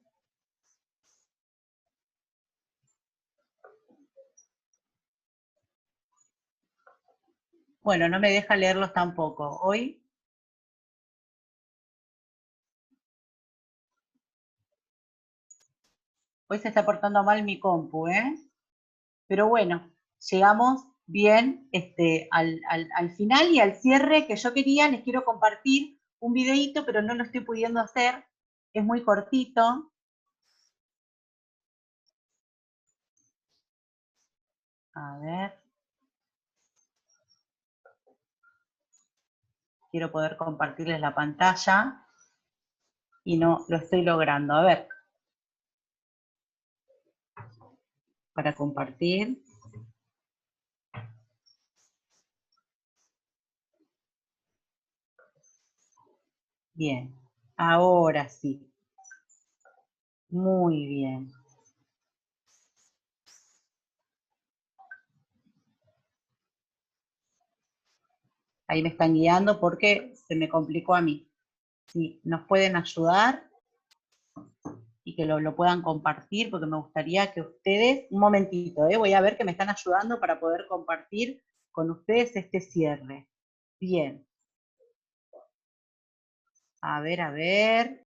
Bueno, no me deja leerlos tampoco. Hoy se está portando mal mi compu, ¿eh? Pero bueno, llegamos bien al final y al cierre que yo quería. Les quiero compartir un videíto, pero no lo estoy pudiendo hacer. Es muy cortito. A ver. Quiero poder compartirles la pantalla y no lo estoy logrando. A ver. Para compartir. Bien. Ahora sí. Muy bien. Ahí me están guiando porque se me complicó a mí. Si nos pueden ayudar y que lo puedan compartir, porque me gustaría que ustedes, un momentito, voy a ver que me están ayudando para poder compartir con ustedes este cierre. Bien. A ver, a ver.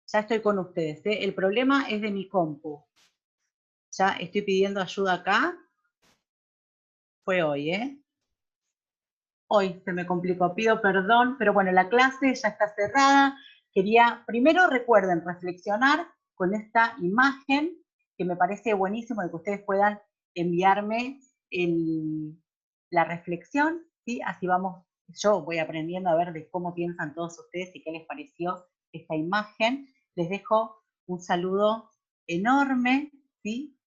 Ya estoy con ustedes, ¿eh? El problema es de mi compu. Ya estoy pidiendo ayuda acá. Fue hoy, ¿eh? Hoy se me complicó, pido perdón, pero bueno, la clase ya está cerrada. Quería, primero recuerden reflexionar con esta imagen, que me parece buenísimo de que ustedes puedan enviarme la reflexión, ¿sí? Así vamos, yo voy aprendiendo a ver de cómo piensan todos ustedes y qué les pareció esta imagen. Les dejo un saludo enorme, ¿sí?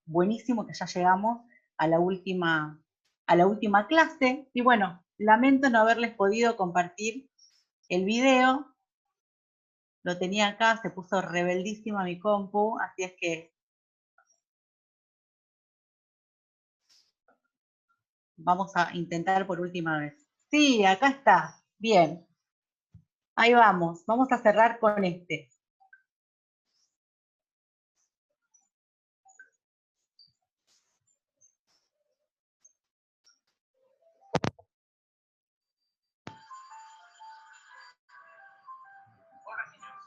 Buenísimo que ya llegamos a la última clase. Y bueno, lamento no haberles podido compartir el video. Lo tenía acá, se puso rebeldísima mi compu, así es que vamos a intentar por última vez. Sí, acá está. Bien. Ahí vamos. Vamos a cerrar con este. Hola niños,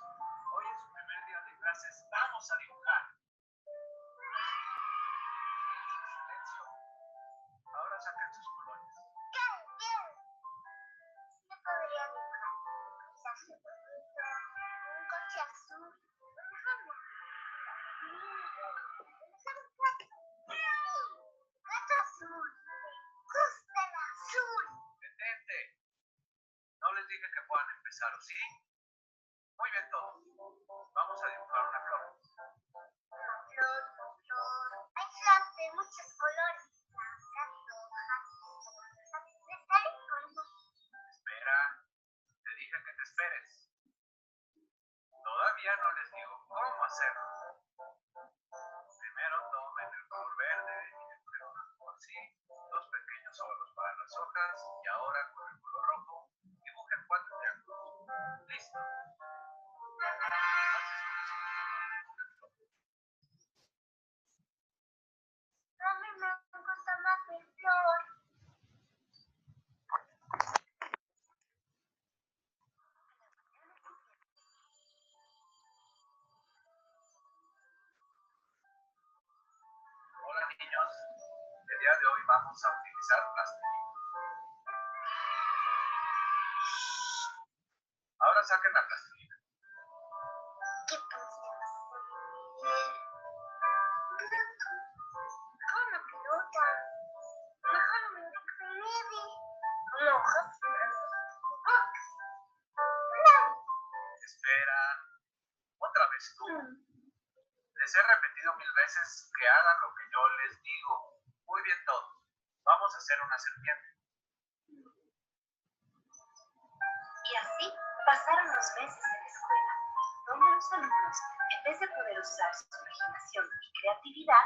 hoy es su primer día de clases, vamos a dibujar. Silencio, ahora saquen sus colores. Yo podría dibujar un paisaje bonito, un coche azul, una jaula. Gato azul, me gusta el azul. Detente, no les dije que puedan empezar, ¿o sí? Muy bien todos, vamos a dibujar una flor. Una flor, una flor. Hay flores de muchos colores. Blancas, rojas, rosas, de tales colores. Espera, te dije que te esperes. Todavía no les digo cómo hacerlo. Primero tomen el color verde y dibujen una flor así, dos pequeños óvalos para las hojas y ahora con el color rojo dibujen 4 triángulos. Listo. A mí me gusta más mi flor. Hola niños, el día de hoy vamos a utilizar plastilina. Ahora saquen la plastilina. ¿Qué podemos hacer? Con una pelota. Mejor me dejo nieve. Una hoja. Espera. Otra vez tú. Les he repetido 1000 veces que hagan lo que yo les digo. Muy bien todos. Vamos a hacer una serpiente. Y así pasaron los meses en la escuela, donde los alumnos, en vez de poder usar su imaginación y creatividad,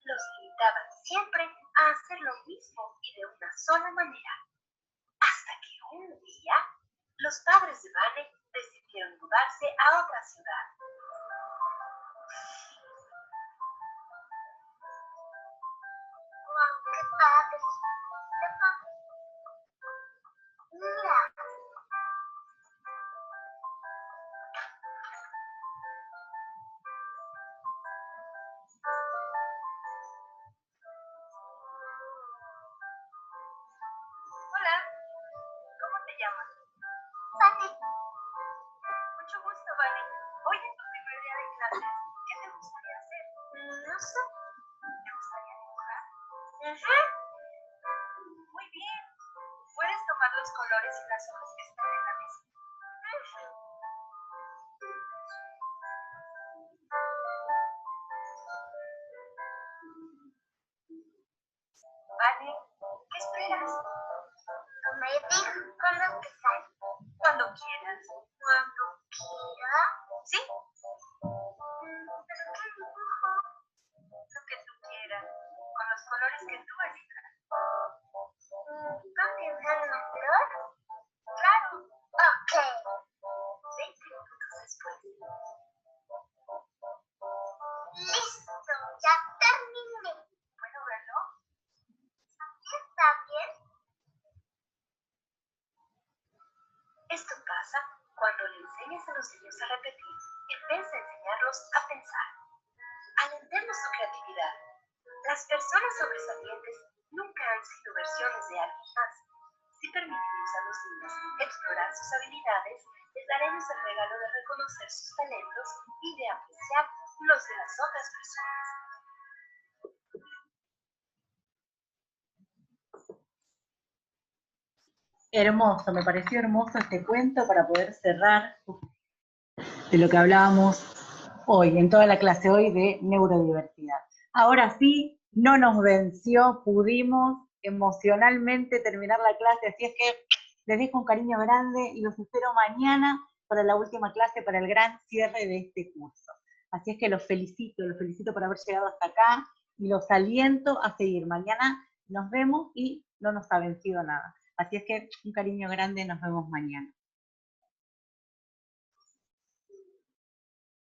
los limitaban siempre a hacer lo mismo y de una sola manera. Hasta que un día, los padres de Vane decidieron mudarse a otra ciudad. Wow, qué padre. Mira. Hola, ¿cómo te llamas? Vale. Mucho gusto, Vane. Hoy es tu primer día de clases. ¿Qué te gustaría hacer? No sé. ¿Te gustaría dibujar? Ajá. Muy bien. Puedes tomar los colores y las hojas que están en la mesa. Vale, ¿qué esperas? No me dijo cuándo empezar. Cuando quieras. Cuando quiera. ¿Sí? ¿Pero qué dibujo? Lo que tú quieras. Con los colores que tú elijas. ¿Puedo dibujar una flor? Claro. Ok. enseñarlos a pensar. Alentemos su creatividad. Las personas sobresalientes nunca han sido versiones de alguien más. Si permitimos a los niños explorar sus habilidades, les daremos el regalo de reconocer sus talentos y de apreciar los de las otras personas. Hermoso, me pareció hermoso este cuento para poder cerrar de lo que hablábamos hoy, en toda la clase hoy de neurodiversidad. Ahora sí, no nos venció, pudimos emocionalmente terminar la clase, así es que les dejo un cariño grande y los espero mañana para la última clase, para el gran cierre de este curso. Así es que los felicito por haber llegado hasta acá y los aliento a seguir. Mañana nos vemos y no nos ha vencido nada. Así es que un cariño grande, nos vemos mañana.